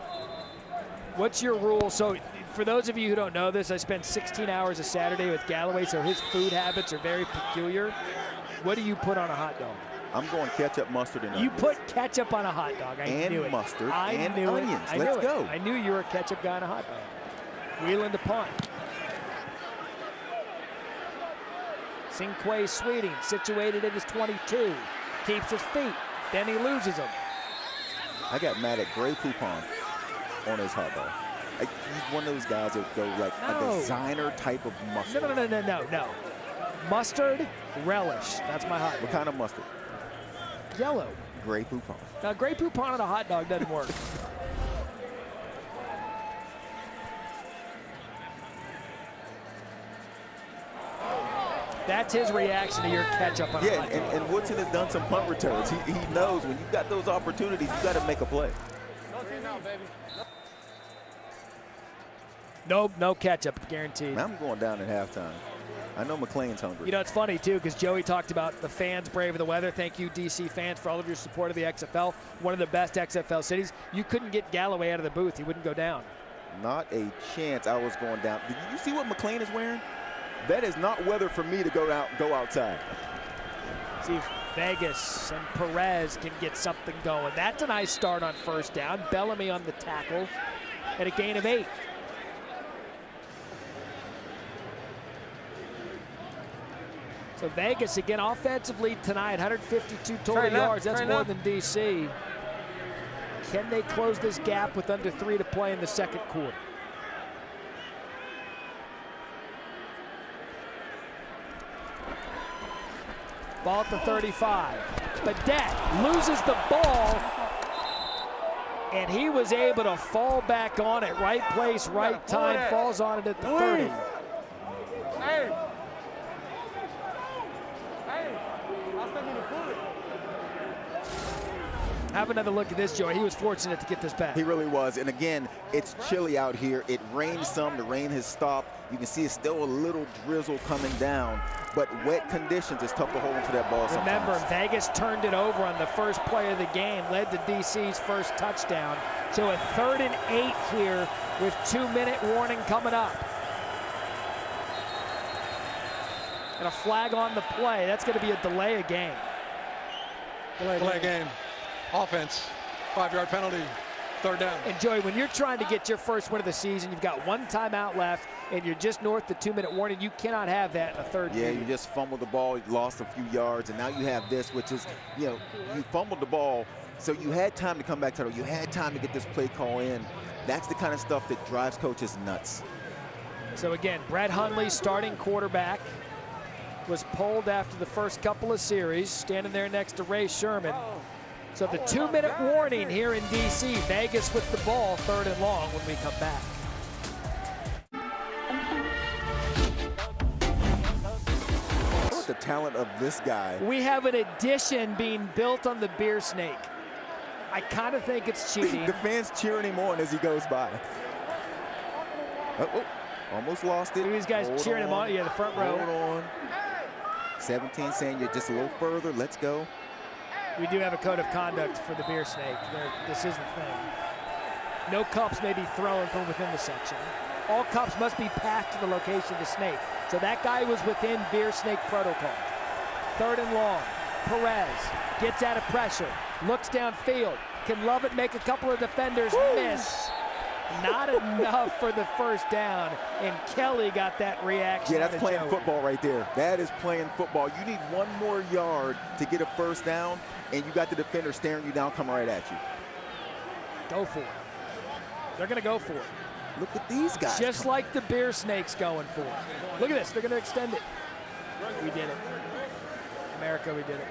Speaker 1: What's your rule? So for those of you who don't know this, I spent 16 hours a Saturday with Galloway, so his food habits are very peculiar. What do you put on a hot dog?
Speaker 5: I'm going ketchup, mustard, and onions.
Speaker 1: You put ketchup on a hot dog. I knew it.
Speaker 5: Mustard
Speaker 1: I
Speaker 5: and
Speaker 1: knew
Speaker 5: onions.
Speaker 1: It.
Speaker 5: Let's go.
Speaker 1: I knew you were a ketchup guy on a hot dog. Wheeling the punt. Cinque Sweeting, situated at his 22. Keeps his feet. Then he loses them.
Speaker 5: I got mad at Grey Poupon on his hot dog. He's one of those guys that go like a designer type of mustard.
Speaker 1: No. Mustard relish. That's my hot dog.
Speaker 5: What kind of mustard?
Speaker 1: Yellow.
Speaker 5: Grey Poupon.
Speaker 1: Now, Grey Poupon on a hot dog doesn't work. That's his reaction to your ketchup on a hot dog.
Speaker 5: Yeah, and Woodson has done some punt returns. He knows when you've got those opportunities, you got to make a play.
Speaker 1: Nope, no ketchup, guaranteed.
Speaker 5: I'm going down at halftime. I know McLean's hungry.
Speaker 1: You know, it's funny, too, because Joey talked about the fans braving the weather. Thank you, D.C. fans, for all of your support of the XFL. One of the best XFL cities. You couldn't get Galloway out of the booth. He wouldn't go down.
Speaker 5: Not a chance I was going down. Did you see what McLean is wearing? That is not weather for me to go outside.
Speaker 1: See if Vegas and Perez can get something going. That's a nice start on first down. Bellamy on the tackle at a gain of 8. So Vegas again offensively tonight, 152 total yards. That's more than DC. Can they close this gap with under 3 to play in the second quarter? Ball at the 35. Badette loses the ball, and he was able to fall back on it. Right place, right time, falls on it at the 30. Have another look at this, Joey. He was fortunate to get this back.
Speaker 5: He really was. And again, it's chilly out here. It rained some. The rain has stopped. You can see it's still a little drizzle coming down. But wet conditions, it's tough to hold into that ball sometimes.
Speaker 1: Remember, Vegas turned it over on the first play of the game, led to DC's first touchdown. So a 3rd and 8 here with 2-minute warning coming up. And a flag on the play. That's going to be a delay of game.
Speaker 19: Delay game. Offense, 5-yard penalty, 3rd down.
Speaker 1: And Joey, when you're trying to get your first win of the season, you've got 1 timeout left, and you're just north the 2-minute warning. You cannot have that in a third.
Speaker 5: Yeah, you just fumbled the ball, you lost a few yards, and now you have this, which is, you fumbled the ball, so you had time to come back to it. You had time to get this play call in. That's the kind of stuff that drives coaches nuts.
Speaker 1: So again, Brett Hundley, starting quarterback, was pulled after the first couple of series, standing there next to Ray Sherman. So the 2-minute warning here in DC. Vegas with the ball, 3rd and long when we come back.
Speaker 5: Look at the talent of this guy.
Speaker 1: We have an addition being built on the Beer Snake. I kind of think it's cheating.
Speaker 5: The fans cheering him on as he goes by. Oh, almost lost it.
Speaker 1: These guys cheering him on. Yeah, the front row.
Speaker 5: Hold on. 17 saying you're just a little further. Let's go.
Speaker 1: We do have a code of conduct for the Beer Snake. This is the thing. No cups may be thrown from within the section. All cups must be passed to the location of the snake. So that guy was within Beer Snake protocol. 3rd and long. Perez gets out of pressure, looks downfield. Can Lovett make a couple of defenders miss? Not enough for the first down, and Kelly got that reaction.
Speaker 5: Yeah, that's playing football right there. That is playing football. You need 1 more yard to get a first down, and you got the defender staring you down, coming right at you.
Speaker 1: Go for it. They're going to go for it.
Speaker 5: Look at these guys.
Speaker 1: Just like the Beer Snake's going for it. Look at this. They're going to extend it. We did it. America, we did it.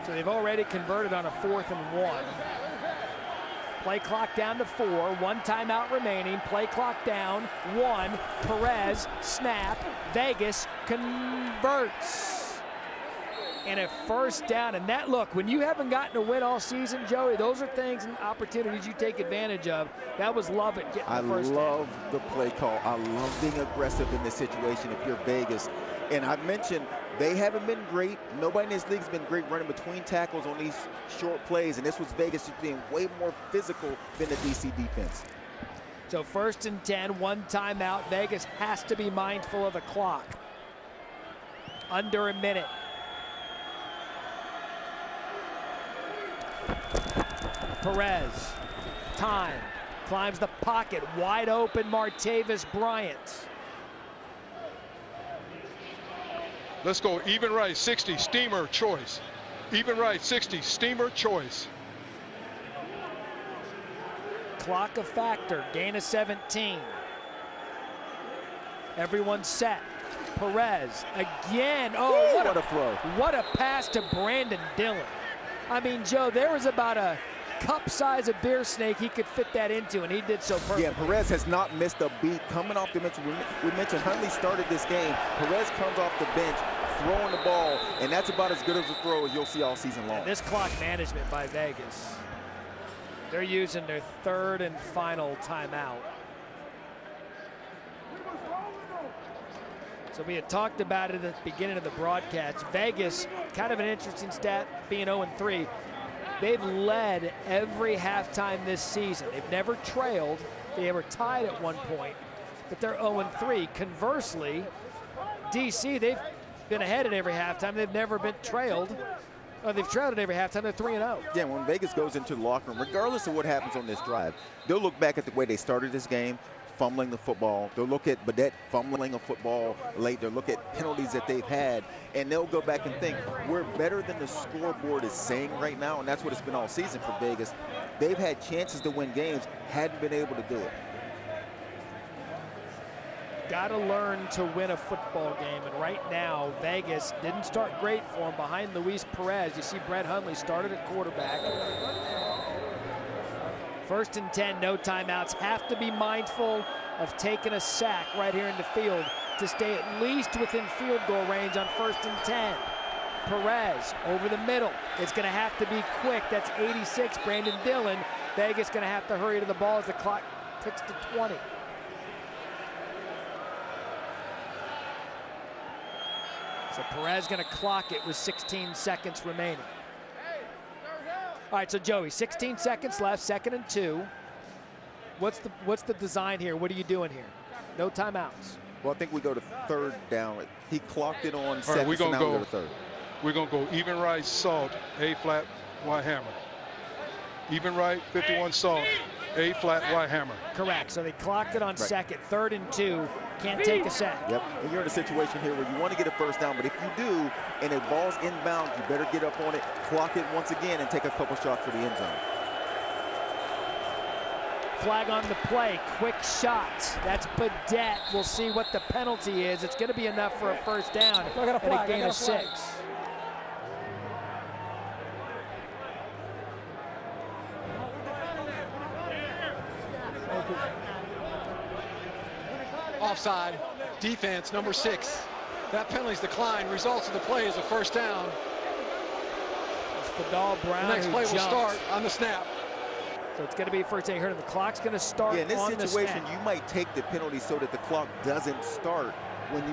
Speaker 1: So they've already converted on a 4th and 1. Play clock down to 4, 1 timeout remaining. Play clock down, 1. Perez, snap, Vegas converts. And a first down. And that, look, when you haven't gotten a win all season, Joey, those are things and opportunities you take advantage of. That was Lovett getting the first down.
Speaker 5: I love the play call. I love being aggressive in this situation if you're Vegas. And I mentioned they haven't been great. Nobody in this league has been great running between tackles on these short plays. And this was Vegas just being way more physical than the DC defense.
Speaker 1: So 1st and 10, 1 timeout. Vegas has to be mindful of the clock. Under a minute. Perez, time, climbs the pocket, wide open Martavis Bryant.
Speaker 12: Let's go even right, 60, steamer choice. Even right, 60, steamer choice.
Speaker 1: Clock a factor, gain of 17. Everyone's set. Perez again. Oh,
Speaker 5: what a throw.
Speaker 1: What a pass to Brandon Dillon. I mean, Joe, there was about a cup size of Beer Snake he could fit that into, and he did so perfectly.
Speaker 5: Yeah, Perez has not missed a beat coming off the bench. We mentioned Hundley started this game. Perez comes off the bench, throwing the ball, and that's about as good as a throw as you'll see all season long.
Speaker 1: And this clock management by Vegas. They're using their 3rd and final timeout. So we had talked about it at the beginning of the broadcast. Vegas, kind of an interesting stat, being 0-3. They've led every halftime this season. They've never trailed. They were tied at one point, but they're 0-3. Conversely, DC, they've been ahead at every halftime. They've never been trailed. They've trailed at every halftime. They're 3-0.
Speaker 5: Yeah, when Vegas goes into the locker room, regardless of what happens on this drive, they'll look back at the way they started this game, fumbling the football. They'll look at Badette fumbling a football late. They'll look at penalties that they've had, and they'll go back and think, we're better than the scoreboard is saying right now, and that's what it's been all season for Vegas. They've had chances to win games, hadn't been able to do it.
Speaker 1: Got to learn to win a football game, and right now Vegas didn't start great for him behind Luis Perez. You see Brett Hundley started at quarterback. 1st and 10, no timeouts. Have to be mindful of taking a sack right here in the field to stay at least within field goal range on 1st and 10. Perez over the middle. It's going to have to be quick. That's 86, Brandon Dillon. Vegas going to have to hurry to the ball as the clock ticks to 20. So Perez going to clock it with 16 seconds remaining. All right, so Joey, 16 seconds left, 2nd and 2. What's the design here? What are you doing here? No timeouts.
Speaker 5: Well, I think we go to 3rd down. He clocked it on 2nd,
Speaker 12: we're
Speaker 5: so
Speaker 12: gonna
Speaker 5: now we go to 3rd.
Speaker 12: We're going to go even right, salt, A flat, Y hammer. Even right, 51 salt, A flat, Y hammer.
Speaker 1: Correct. So they clocked it on 2nd, 3rd and 2. Can't take a sack.
Speaker 5: Yep. And you're in a situation here where you want to get a 1st down, but if you do, and a ball's inbound, you better get up on it, clock it once again, and take a couple shots for the end zone.
Speaker 1: Flag on the play. Quick shot. That's Badette. We'll see what the penalty is. It's going to be enough for a 1st down and a gain of 6.
Speaker 19: Offside. Defense, number 6. That penalty's declined. Results of the play is a 1st down.
Speaker 1: It's Fadal Brown.
Speaker 19: The next play will start on the snap.
Speaker 1: So it's going to be 1st down. You heard him. The clock's going to start
Speaker 5: in this
Speaker 1: on
Speaker 5: situation,
Speaker 1: the snap.
Speaker 5: you might take the penalty so that the clock doesn't start when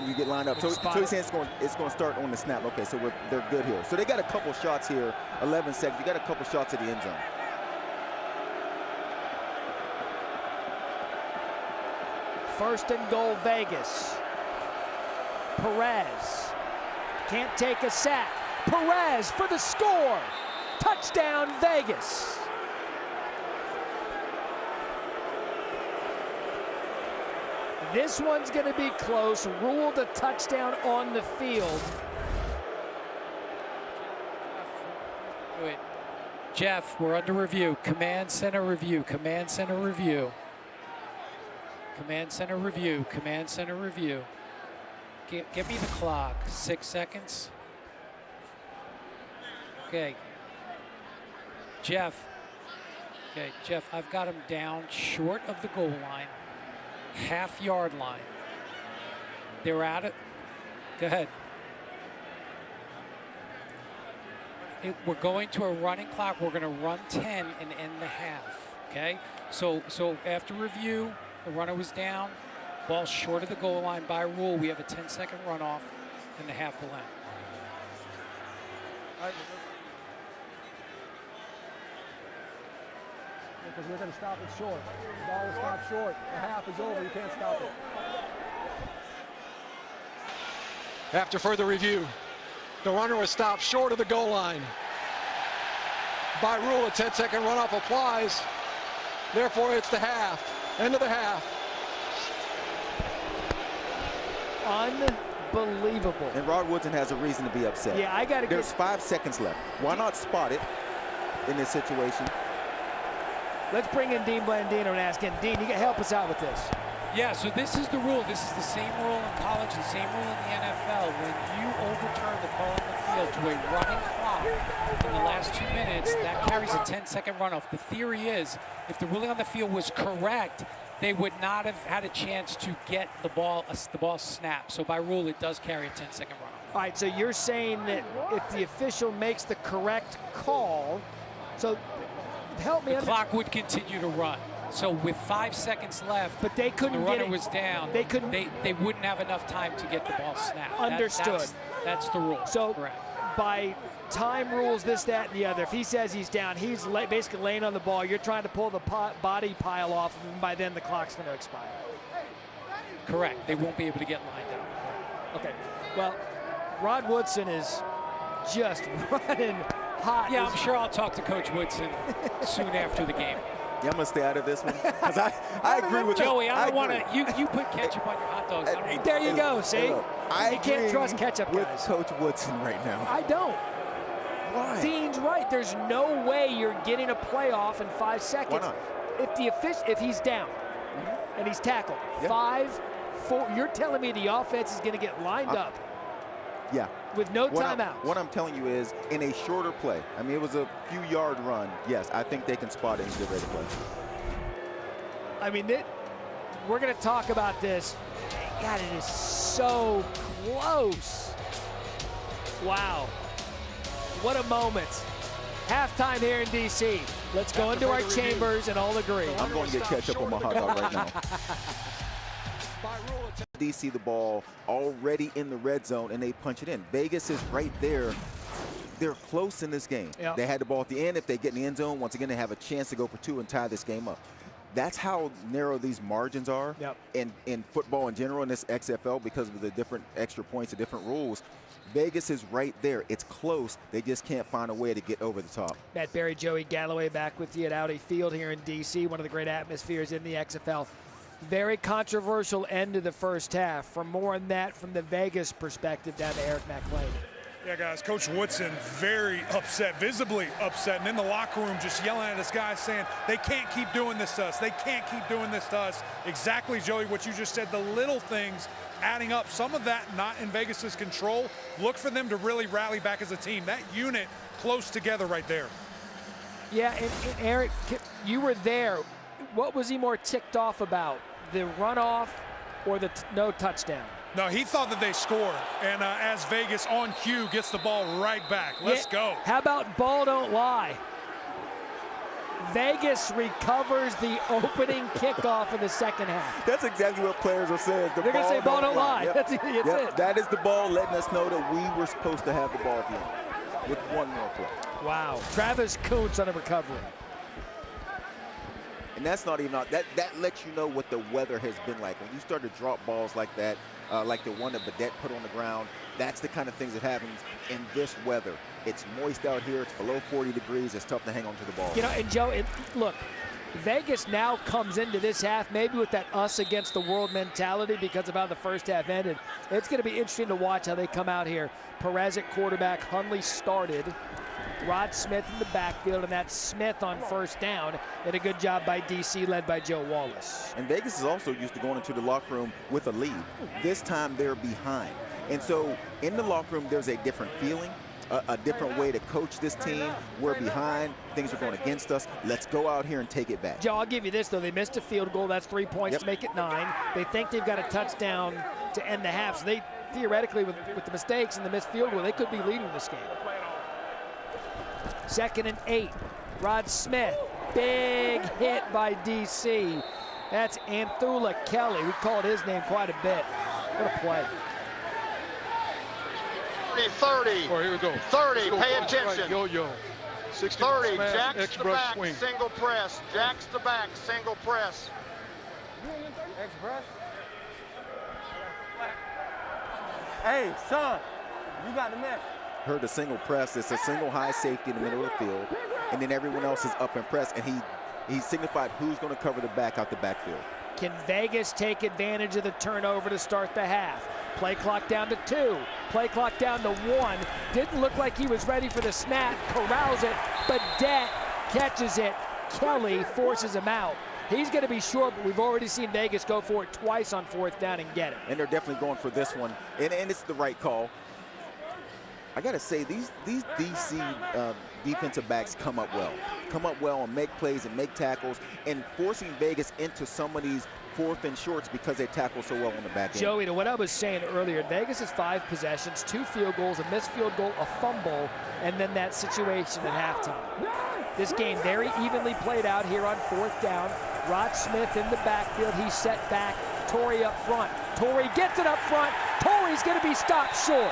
Speaker 5: you get lined up. So he's saying it's going to start on the snap. Okay, so they're good here. So they got a couple shots here. 11 seconds. You got a couple shots at the end zone.
Speaker 1: First and goal, Vegas. Perez can't take a sack. Perez for the score. Touchdown, Vegas. This one's going to be close. Ruled a touchdown on the field.
Speaker 15: Wait. Jeff, we're under review. Command center review. Command center review. Command center review. Command center review. Give me the clock. 6 seconds. Okay. Jeff. Okay, Jeff, I've got him down short of the goal line. Half-yard line. They're at it. Go ahead. We're going to a running clock. We're going to run 10 and end the half. Okay? So after review, the runner was down. Ball short of the goal line. By rule, we have a 10-second runoff, and the half will end.
Speaker 14: Because we're going to stop it short. The ball will stop short. The half is over. You can't stop it.
Speaker 19: After further review, the runner was stopped short of the goal line. By rule, a 10-second runoff applies. Therefore, it's the half. End of the half.
Speaker 1: Unbelievable.
Speaker 5: And Rod Woodson has a reason to be upset.
Speaker 1: Yeah, I got to.
Speaker 5: There's 5 seconds left. Why not spot it in this situation?
Speaker 1: Let's bring in Dean Blandino and ask him. Dean, you can help us out with this.
Speaker 15: Yeah, so this is the rule. This is the same rule in college, the same rule in the NFL. When you overturn the call on the field to a running clock in the last 2 minutes, that carries a 10-second runoff. The theory is, if the ruling on the field was correct, they would not have had a chance to get the ball snapped. So by rule, it does carry a 10-second runoff.
Speaker 1: All right, so you're saying that if the official makes the correct call, so help me.
Speaker 15: The clock would continue to run. So with 5 seconds left,
Speaker 1: but they couldn't
Speaker 15: the runner
Speaker 1: get it.
Speaker 15: Was down.
Speaker 1: They couldn't.
Speaker 15: They wouldn't have enough time to get the ball snapped.
Speaker 1: Understood.
Speaker 15: That's the rule.
Speaker 1: So
Speaker 15: correct.
Speaker 1: By time rules, this, that, and the other. If he says he's down, he's basically laying on the ball. You're trying to pull the body pile off, and by then the clock's going to expire.
Speaker 15: Correct. They won't be able to get lined up.
Speaker 1: Okay. Well, Rod Woodson is just running hot.
Speaker 15: Yeah, I'm sure I'll talk to Coach Woodson soon after the game.
Speaker 5: Yeah, I'm gonna stay out of this one because I agree with
Speaker 15: Joey.
Speaker 5: you.
Speaker 15: I don't want to. You put ketchup on your hot dogs. I don't wanna-
Speaker 1: There you go. See,
Speaker 5: I
Speaker 1: you can't
Speaker 5: agree
Speaker 1: trust ketchup,
Speaker 5: with
Speaker 1: guys.
Speaker 5: Coach Woodson right now.
Speaker 1: I don't.
Speaker 5: Why?
Speaker 1: Dean's right. There's no way you're getting a playoff in 5 seconds.
Speaker 5: Why not?
Speaker 1: If he's down and he's tackled, 5, 4. You're telling me the offense is going to get lined up?
Speaker 5: Yeah.
Speaker 1: With no
Speaker 5: What
Speaker 1: timeouts.
Speaker 5: What I'm telling you is, in a shorter play, I mean, it was a few-yard run. Yes, I think they can spot it and get ready to play.
Speaker 1: I mean, we're going to talk about this. God, it is so close. Wow. What a moment. Halftime here in D.C. Let's go into our chambers and all agree.
Speaker 5: I'm going to get ketchup on my hot dog right now. D.C. the ball already in the red zone, and they punch it in. Vegas is right there. They're close in this game.
Speaker 1: Yep.
Speaker 5: They had the ball at the end. If they get in the end zone, once again, they have a chance to go for 2 and tie this game up. That's how narrow these margins are in football in general in this XFL because of the different extra points, the different rules. Vegas is right there. It's close. They just can't find a way to get over the top.
Speaker 1: Matt Berry, Joey Galloway back with you at Audi Field here in D.C., one of the great atmospheres in the XFL. Very controversial end of the first half. For more on that from the Vegas perspective, down to Eric McLean.
Speaker 8: Yeah, guys, Coach Woodson very upset, visibly upset, and in the locker room just yelling at his guys saying, they can't keep doing this to us. They can't keep doing this to us. Exactly, Joey, what you just said, the little things adding up. Some of that not in Vegas's control. Look for them to really rally back as a team. That unit close together right there.
Speaker 1: Yeah, and Eric, you were there. What was he more ticked off about, the runoff or the no touchdown?
Speaker 8: No, he thought that they scored, and as Vegas on cue gets the ball right back. Let's go.
Speaker 1: How about ball don't lie? Vegas recovers the opening kickoff in the second half.
Speaker 5: That's exactly what players are saying.
Speaker 1: They're going to say ball don't lie.
Speaker 5: Yep.
Speaker 1: That's it.
Speaker 5: That is the ball letting us know that we were supposed to have the ball at the end with one more play.
Speaker 1: Wow. Travis Kuntz on a recovery.
Speaker 5: And that's not even that lets you know what the weather has been like. When you start to drop balls like that, like the one that Badette put on the ground, that's the kind of things that happens in this weather. It's moist out here. It's below 40 degrees. It's tough to hang on to the ball.
Speaker 1: You know, and Joe, look, Vegas now comes into this half maybe with that us against the world mentality because of how the first half ended. It's going to be interesting to watch how they come out here. Perez at quarterback. Hundley started. Rod Smith in the backfield, and that's Smith on first down. And a good job by D.C., led by Joe Wallace.
Speaker 5: And Vegas is also used to going into the locker room with a lead. This time they're behind. And so in the locker room, there's a different feeling, a different way to coach this team. We're behind. Things are going against us. Let's go out here and take it back.
Speaker 1: Joe, I'll give you this, though. They missed a field goal. That's 3 points to make it 9. They think they've got a touchdown to end the half. So they theoretically, with the mistakes and the missed field goal, they could be leading this game. 2nd and 8. Rod Smith, big hit by D.C. That's Anthula Kelly. We called his name quite a bit. What a play.
Speaker 16: 30.
Speaker 12: Oh, here we go.
Speaker 16: 30,
Speaker 12: go
Speaker 16: pay attention.
Speaker 12: Yo-yo.
Speaker 16: 30, jacks the back,
Speaker 12: swing.
Speaker 16: single press. Jacks the back, single press.
Speaker 2: Express. Hey, son, you got the mess.
Speaker 5: Heard the single press. It's a single high safety in the middle of the field, and then everyone else is up and press, and he signified who's going to cover the back out the backfield.
Speaker 1: Can Vegas take advantage of the turnover to start the half? Play clock down to 2. Play clock down to 1. Didn't look like he was ready for the snap. Corrals it. Badette catches it. Kelly forces him out. He's going to be short, but we've already seen Vegas go for it twice on 4th down and get it.
Speaker 5: And they're definitely going for this one, and it's the right call. I got to say, these D.C. defensive backs come up well and make plays and make tackles, and forcing Vegas into some of these 4th and shorts because they tackle so well on the back end.
Speaker 1: Joey, to what I was saying earlier, Vegas has 5 possessions, 2 field goals, a missed field goal, a fumble, and then that situation at halftime. This game very evenly played out here on 4th down. Rod Smith in the backfield. He's set back. Torrey up front. Torrey gets it up front. Torrey's going to be stopped short.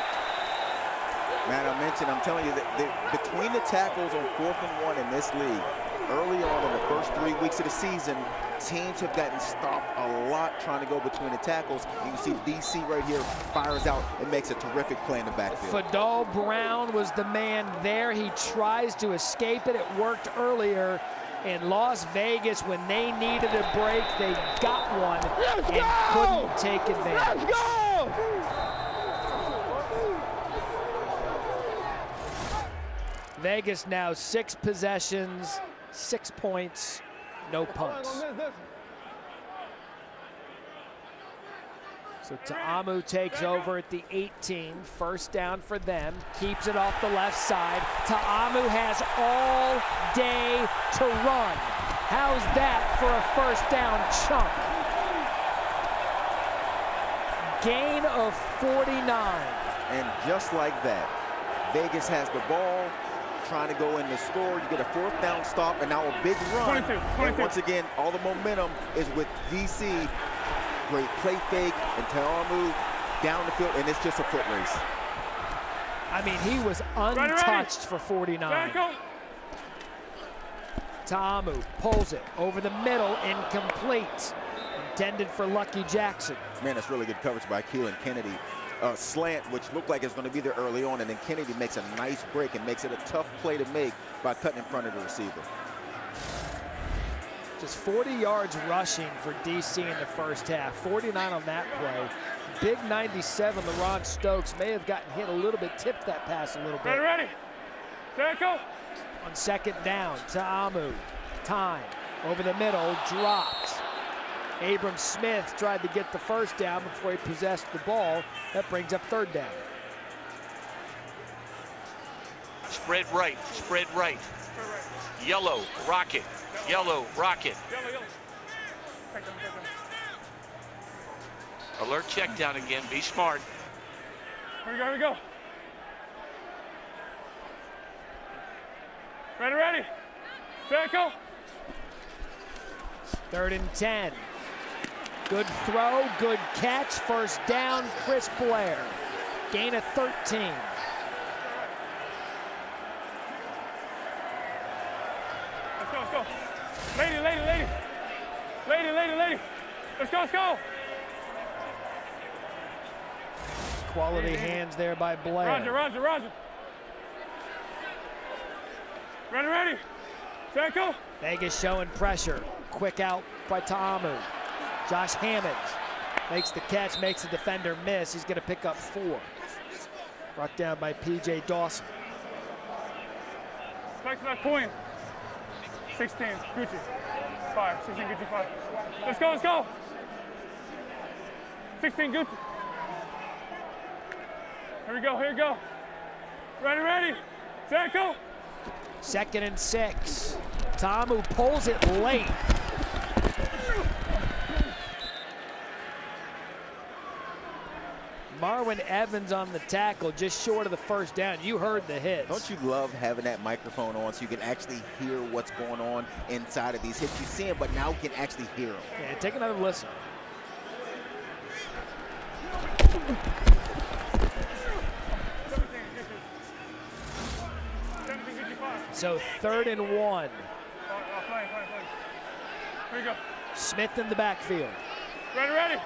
Speaker 5: Man, I'm telling you, that between the tackles on 4th and 1 in this league, early on in the first 3 weeks of the season, teams have gotten stopped a lot trying to go between the tackles. You can see D.C. right here fires out and makes a terrific play in the backfield.
Speaker 1: Fadal Brown was the man there. He tries to escape it. It worked earlier. In Las Vegas, when they needed a break, they got one and couldn't take advantage.
Speaker 4: Let's go!
Speaker 1: Vegas now 6 possessions, 6 points, no punts. So Ta'amu takes over at the 18, first down for them, keeps it off the left side. Ta'amu has all day to run. How's that for a first down chunk? Gain of 49.
Speaker 5: And just like that, Vegas has the ball, trying to go in the score. You get a 4th down stop, and now a big run.
Speaker 10: 22.
Speaker 5: And once again, all the momentum is with DC. Great play fake, and Ta'amu down the field, and it's just a foot race.
Speaker 1: I mean, he was untouched for 49. Ta'amu pulls it over the middle, incomplete. Intended for Lucky Jackson.
Speaker 5: Man, that's really good coverage by Keelan Kennedy. Slant, which looked like it's going to be there early on, and then Kennedy makes a nice break and makes it a tough play to make by cutting in front of the receiver.
Speaker 1: Just 40 yards rushing for DC in the first half. 49 on that play. Big 97, LaRon Stokes may have gotten hit a little bit, tipped that pass a little bit.
Speaker 10: Ready, Circle.
Speaker 1: On second down, Ta'amu, time, over the middle, dropped. Abram Smith tried to get the first down before he possessed the ball. That brings up 3rd down.
Speaker 17: Spread right, spread right. Yellow, rocket, yellow, rocket. Alert check down again, be smart.
Speaker 10: Here we go, here we go. Ready, Circle.
Speaker 1: 3rd and 10. Good throw, good catch, first down, Chris Blair. Gain of 13.
Speaker 10: Let's go. Lady. Let's go.
Speaker 1: Quality hands there by Blair.
Speaker 10: Roger. Ready. Circle.
Speaker 1: Vegas showing pressure. Quick out by Ta'amu. Josh Hammond makes the catch, makes the defender miss. He's going to pick up 4. Brought down by P.J. Dawson.
Speaker 10: Back to that point. 16, Gucci. 5, 16, Gucci, 5. Let's go. 16, Gucci. Here we go. Ready. Circle.
Speaker 1: 2nd and 6. Ta'amu pulls it late. Marwin Evans on the tackle, just short of the first down. You heard the hits.
Speaker 5: Don't you love having that microphone on so you can actually hear what's going on inside of these hits? You see them, but now you can actually hear them.
Speaker 1: Yeah, take another listen. So 3rd and 1.
Speaker 10: Here we go.
Speaker 1: Smith in the backfield.
Speaker 10: Ready.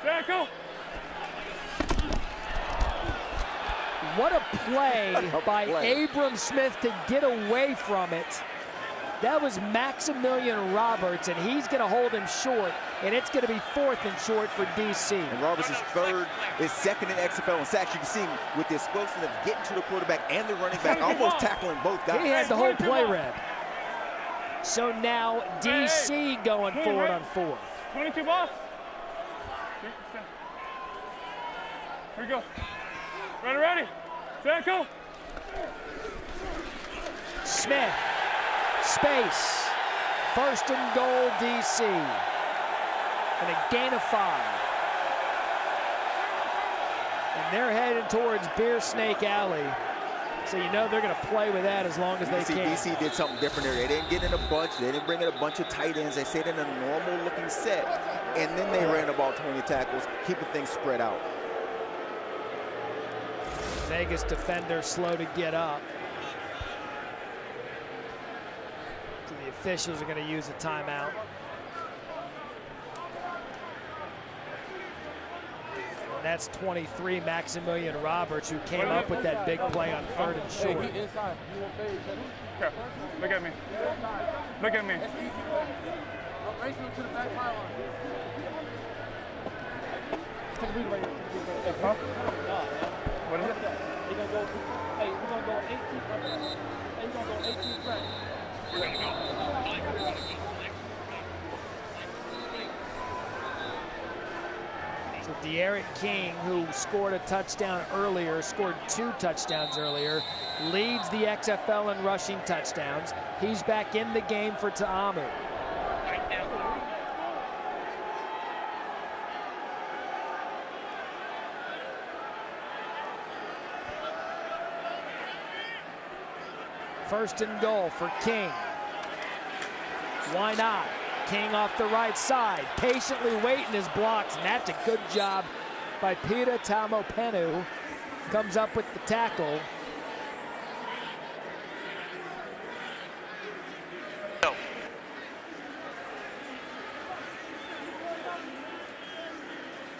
Speaker 10: Circle.
Speaker 1: What a play by Abram Smith to get away from it. That was Maximilian Roberts, and he's going to hold him short, and it's going to be 4th and short for DC.
Speaker 5: And Roberts is 2nd in XFL in sacks. You can see him with the explosion of getting to the quarterback and the running back, almost tackling both guys.
Speaker 1: He had the whole play read. So now DC going forward on 4th.
Speaker 10: 22 ball. Here we go. Ready. Circle.
Speaker 1: Smith. Space. 1st and goal, DC. And a gain of 5. And they're headed towards Beer Snake Alley. So you know they're going to play with that as long as they can.
Speaker 5: DC did something different there. They didn't get in a bunch. They didn't bring in a bunch of tight ends. They stayed in a normal-looking set. And then they ran about 20 tackles, keeping things spread out.
Speaker 1: Vegas defender slow to get up. So the officials are going to use a timeout. That's 23, Maximilian Roberts, who came up with that big play on 3rd and short.
Speaker 10: Here, look at me. Look at me.
Speaker 11: Racing him to the back pylon. Take a breather right here.
Speaker 10: Huh? What is it?
Speaker 11: He's gonna go. Hey, we're gonna go 18. Hey, we're gonna go 18 track.
Speaker 1: So De'Aaron King, who scored a touchdown earlier, scored 2 touchdowns earlier, leads the XFL in rushing touchdowns. He's back in the game for Ta'amu. First and goal for King. Why not? King off the right side, patiently waiting his blocks, and that's a good job by Peter Tamopenu. Comes up with the tackle.
Speaker 17: No.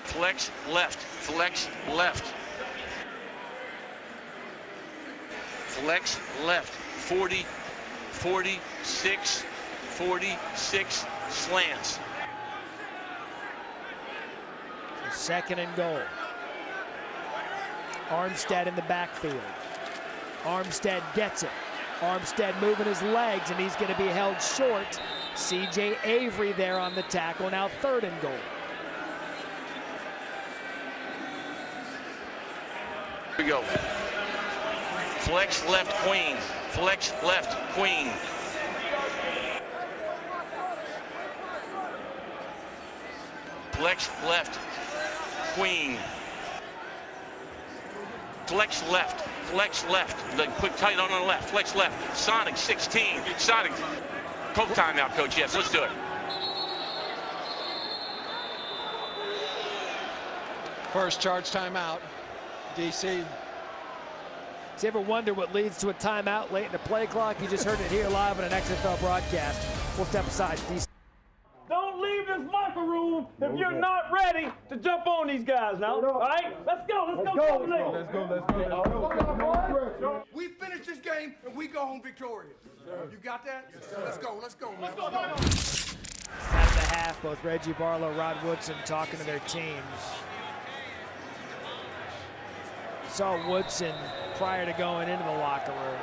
Speaker 17: Flex left, flex left. Flex left, 40, 46, 46, slants.
Speaker 1: Second and goal. Armstead in the backfield. Armstead gets it. Armstead moving his legs, and he's going to be held short. C.J. Avery there on the tackle. Now 3rd and goal.
Speaker 17: Here we go. Flex left, queen. Flex left, queen. Flex left, queen. Flex left, flex left. The quick tight on the left, flex left. Sonic 16, Sonic. Coke timeout, coach, yes, let's do it.
Speaker 19: First charge timeout, DC.
Speaker 1: Do you ever wonder what leads to a timeout late in the play clock? You just heard it here live on an XFL broadcast. We'll step aside.
Speaker 2: Don't leave this locker room if you're not ready to jump on these guys now. All right? Let's go. Let's go.
Speaker 3: We finish this game and we go home victorious. You got that? Let's go, man.
Speaker 1: At the half, both Reggie Barlow, Rod Woodson talking to their teams. Saw Woodson prior to going into the locker room.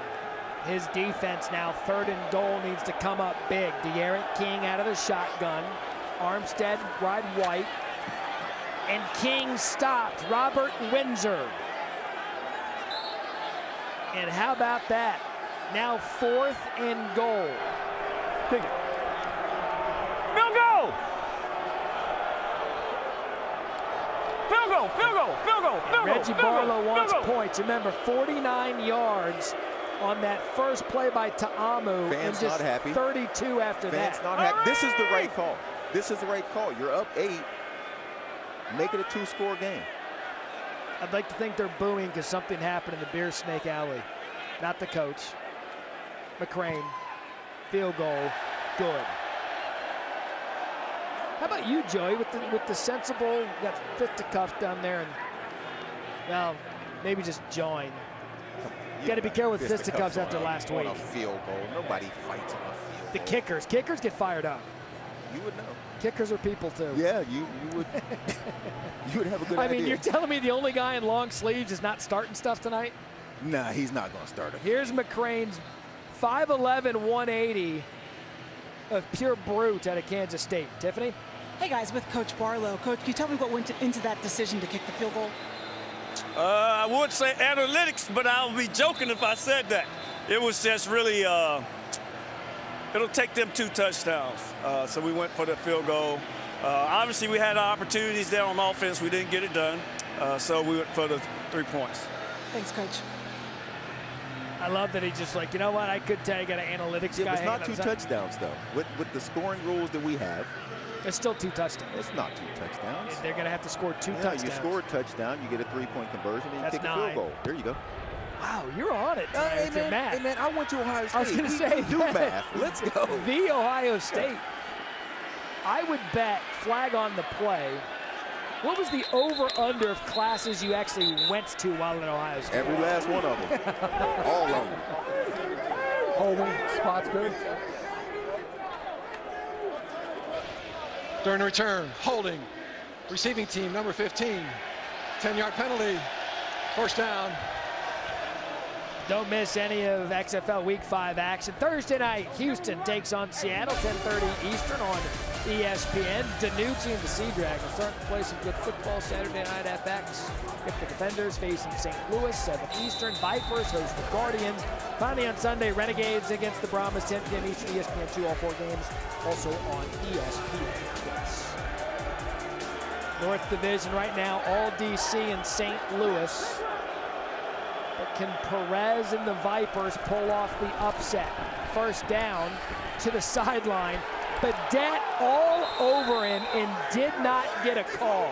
Speaker 1: His defense now 3rd and goal needs to come up big. De'Aaron King out of the shotgun. Armstead wide white. And King stopped. Robert Windsor. And how about that? Now 4th and goal.
Speaker 2: Kick it. Field goal! Field goal, field goal, field goal, field goal.
Speaker 1: Reggie Barlow wants points. Remember, 49 yards on that first play by Ta'amu.
Speaker 5: Fans
Speaker 1: and just
Speaker 5: not happy.
Speaker 1: 32 after that.
Speaker 5: Fans not happy. This is the right call. This is the right call. You're up 8. Make it a 2-score game.
Speaker 1: I'd like to think they're booing because something happened in the Beer Snake Alley. Not the coach. McCrane. Field goal. Good. How about you, Joey, with the sensible, got fisticuffs down there, and, well, maybe just join. Got to be careful with fisticuffs after last week.
Speaker 5: On a field goal. Nobody fights on a field goal.
Speaker 1: The kickers get fired up.
Speaker 5: You would know.
Speaker 1: Kickers are people too.
Speaker 5: Yeah, you would. You would have a good idea.
Speaker 1: I mean, you're telling me the only guy in long sleeves is not starting stuff tonight?
Speaker 5: Nah, he's not going to start it.
Speaker 1: Here's McCrane's 5'11", 180 of pure brute out of Kansas State. Tiffany?
Speaker 6: Hey guys, with Coach Barlow. Coach, can you tell me what went into that decision to kick the field goal?
Speaker 20: I would say analytics, but I would be joking if I said that. It was just really, it'll take them 2 touchdowns. So we went for the field goal. Obviously, we had opportunities there on offense. We didn't get it done. So we went for the 3 points.
Speaker 6: Thanks, Coach.
Speaker 1: I love that he's just like, you know what, I could tell you got an analytics guy.
Speaker 5: It's not 2 touchdowns, though. With the scoring rules that we have.
Speaker 1: It's still 2 touchdowns.
Speaker 5: It's not 2 touchdowns.
Speaker 1: They're going to have to score 2 touchdowns.
Speaker 5: You score a touchdown, you get a 3-point conversion, and you kick
Speaker 1: 9.
Speaker 5: a field goal. There you go.
Speaker 1: Wow, you're on it tonight with your math.
Speaker 5: Hey, man, I went to Ohio State.
Speaker 1: I was going to say,
Speaker 5: do math. Let's go.
Speaker 1: The Ohio State. I would bet, flag on the play, What was the over-under of classes you actually went to while in Ohio State?
Speaker 5: Every last one of them. All of them.
Speaker 14: Holding, spot's good.
Speaker 19: During the return, holding. Receiving team, number 15. 10-yard penalty. First down.
Speaker 1: Don't miss any of XFL Week 5 action. Thursday night, Houston takes on Seattle, 10:30 Eastern on ESPN. Danucci and the Sea Dragons starting to play some good football Saturday night FX. Get the Defenders facing St. Louis, 7 Eastern. Vipers host the Guardians. Finally on Sunday, Renegades against the Brahmas, 10 p.m. Eastern, ESPN 2, all 4 games, also on ESPN+. North Division right now, all DC and St. Louis. But can Perez and the Vipers pull off the upset? First down to the sideline. Badette all over him and did not get a call.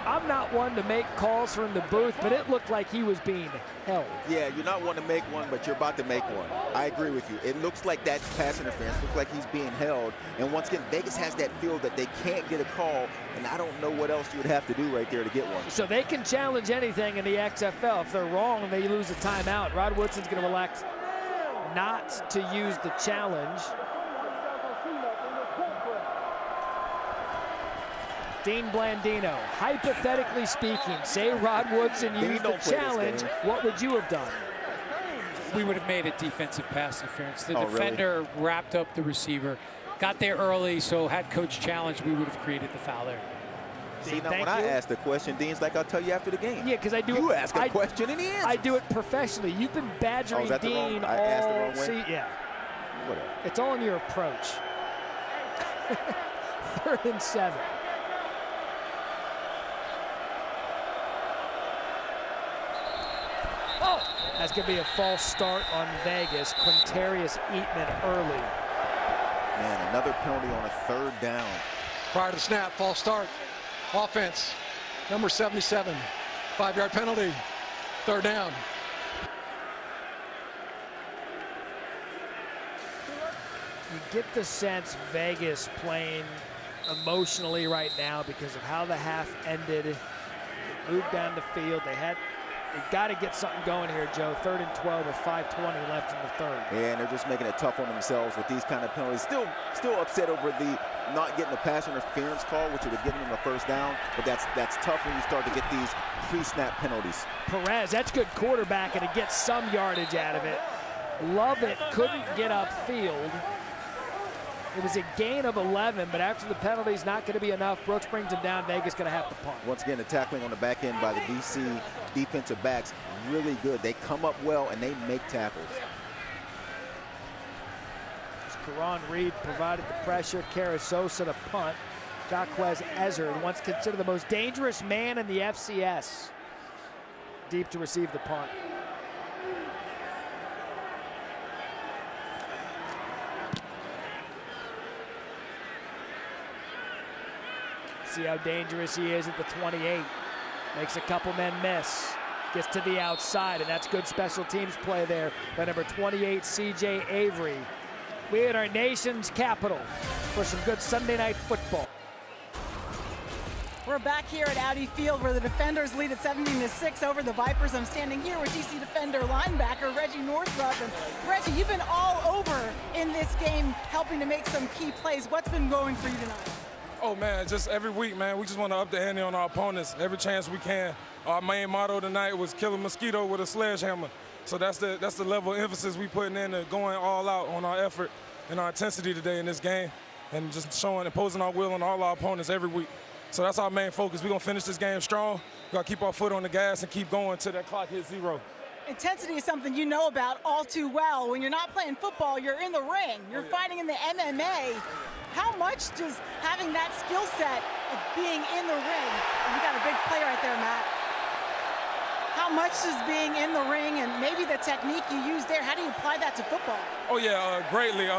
Speaker 1: I'm not one to make calls from the booth, but it looked like he was being held.
Speaker 5: Yeah, you're not one to make one, but you're about to make one. I agree with you. It looks like that's pass interference. Looks like he's being held. And once again, Vegas has that feel that they can't get a call, and I don't know what else you would have to do right there to get one.
Speaker 1: So they can challenge anything in the XFL. If they're wrong, they lose a timeout. Rod Woodson's going to elect not to use the challenge. Dean Blandino, hypothetically speaking, say Rod Woodson used the challenge, what would you have done?
Speaker 15: We would have made a defensive pass interference. The
Speaker 5: Oh,
Speaker 15: defender wrapped up the receiver, got there early, so had coach challenged, we would have created the foul there.
Speaker 5: See, now when I ask the question, Dean's like, I'll tell you after the game.
Speaker 1: Yeah, because I do.
Speaker 5: You ask a question and he answers.
Speaker 1: I do it professionally. You've been badgering Dean
Speaker 5: I asked the wrong
Speaker 1: all
Speaker 5: way?
Speaker 1: season. Yeah.
Speaker 5: Whatever.
Speaker 1: It's all in your approach. 3rd and 7. That's going to be a false start on Vegas. Quintarius Eatman early.
Speaker 5: Man, another penalty on a 3rd down.
Speaker 19: Prior to snap, false start. Offense, number 77. 5-yard penalty. 3rd down.
Speaker 1: You get the sense Vegas playing emotionally right now because of how the half ended. They moved down the field. They've got to get something going here, Joe. 3rd and 12 with 5:20 left in the 3rd.
Speaker 5: Yeah, and they're just making it tough on themselves with these kind of penalties. Still upset over the not getting the pass interference call, which would have given them a 1st down. But that's tough when you start to get these pre-snap penalties.
Speaker 1: Perez, that's good quarterbacking to get some yardage out of it. Lovett couldn't get upfield. It was a gain of 11, but after the penalty's not going to be enough. Brooks brings him down. Vegas going to have to punt.
Speaker 5: Once again, the tackling on the back end by the DC defensive backs, really good. They come up well and they make tackles.
Speaker 1: Karan Reed provided the pressure. Carasosa to punt. Jaquez Ezzard, once considered the most dangerous man in the FCS, deep to receive the punt. See how dangerous he is at the 28. Makes a couple men miss. Gets to the outside, and that's good special teams play there by number 28, C.J. Avery. We at our nation's capital for some good Sunday night football.
Speaker 6: We're back here at Audi Field where the Defenders lead at 17-6 over the Vipers. I'm standing here with DC Defender linebacker Reggie Northrup. And Reggie, you've been all over in this game helping to make some key plays. What's been going for you tonight?
Speaker 11: Oh, man, just every week, man, we just want to up the ante on our opponents every chance we can. Our main motto tonight was kill a mosquito with a sledgehammer. So that's the level of emphasis we putting in and going all out on our effort and our intensity today in this game and just showing, imposing our will on all our opponents every week. So that's our main focus. We're going to finish this game strong. We got to keep our foot on the gas and keep going till that clock hits 0.
Speaker 6: Intensity is something you know about all too well. When you're not playing football, you're in the ring. You're fighting in the MMA. How much does having that skill set of being in the ring, and you got a big play right there, Matt, how much is being in the ring and maybe the technique you use there, how do you apply that to football?
Speaker 11: Oh, yeah, greatly.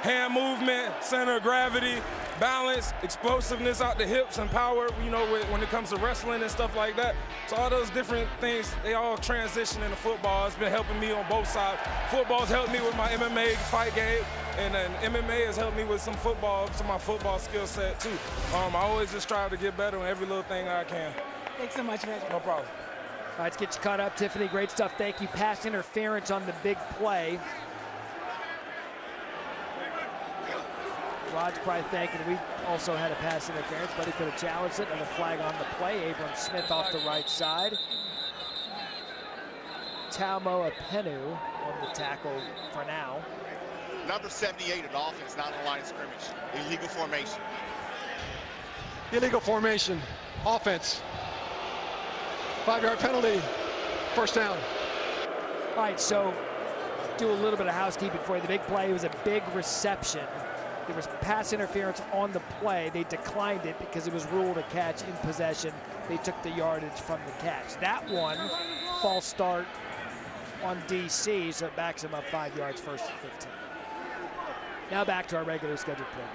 Speaker 11: Hand movement, center of gravity, balance, explosiveness out the hips, and power, you know, when it comes to wrestling and stuff like that. So all those different things, they all transition into football. It's been helping me on both sides. Football's helped me with my MMA fight game, and then MMA has helped me with some my football skill set too. I always just strive to get better on every little thing I can.
Speaker 6: Thanks so much, Reggie.
Speaker 11: No problem.
Speaker 1: All right, let's get you caught up, Tiffany. Great stuff. Thank you. Pass interference on the big play. Rod's probably thinking we also had a pass interference, but he could have challenged it, and a flag on the play. Abram Smith off the right side. Taumo Apenu on the tackle for now.
Speaker 16: Number 78 of the offense, not on the line of scrimmage. Illegal formation.
Speaker 19: Illegal formation. Offense. 5-yard penalty. First down.
Speaker 1: All right, so do a little bit of housekeeping for you. The big play was a big reception. There was pass interference on the play. They declined it because it was ruled a catch in possession. They took the yardage from the catch. That one, false start on DC, so it backs him up 5 yards, first and 15. Now back to our regular scheduled program.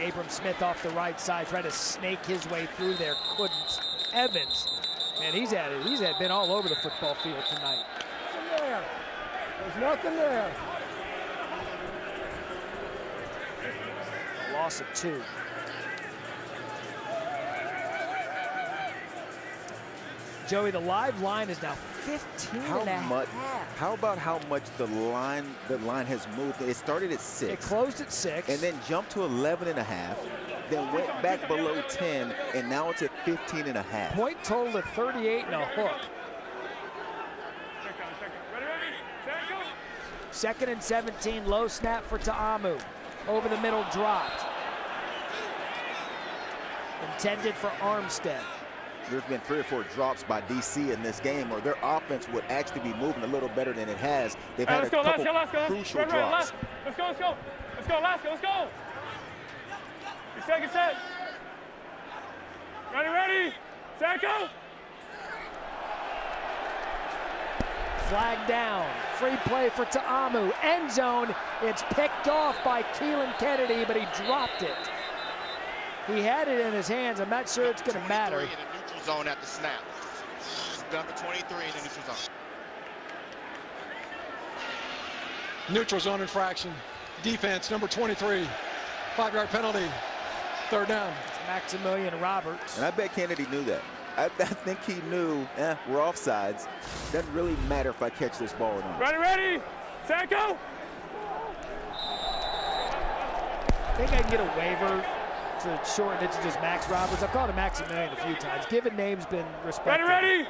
Speaker 1: Abram Smith off the right side, tried to snake his way through there, couldn't. Evans, man, he's been all over the football field tonight.
Speaker 14: There's nothing there.
Speaker 1: Loss of 2. Joey, the live line is now 15 and a half.
Speaker 5: How about how much the line has moved? It started at 6.
Speaker 1: It closed at 6.
Speaker 5: And then jumped to 11 and a half. Then went back below 10, and now it's at 15 and a half.
Speaker 1: Point total of 38 and a hook. 2nd and 17, low snap for Ta'amu. Over the middle, dropped. Intended for Armstead.
Speaker 5: There's been 3 or 4 drops by DC in this game, or their offense would actually be moving a little better than it has. They've had a couple crucial drops.
Speaker 10: Let's go. Get set. Ready. Set, go.
Speaker 1: Flag down. Free play for Ta'amu. End zone. It's picked off by Keelan Kennedy, but he dropped it. He had it in his hands. I'm not sure it's going to matter.
Speaker 16: In the neutral zone at the snap. Number 23 in the neutral zone.
Speaker 19: Neutral zone infraction. Defense, number 23. 5-yard penalty. 3rd down.
Speaker 1: It's Maximilian Roberts.
Speaker 5: And I bet Kennedy knew that. I think he knew, we're offsides. Doesn't really matter if I catch this ball or not.
Speaker 10: Ready, set, go.
Speaker 1: I think I can get a waiver to shorten it to just Max Roberts. I've called him Maximilian a few times. Given name's been respected.
Speaker 10: Ready.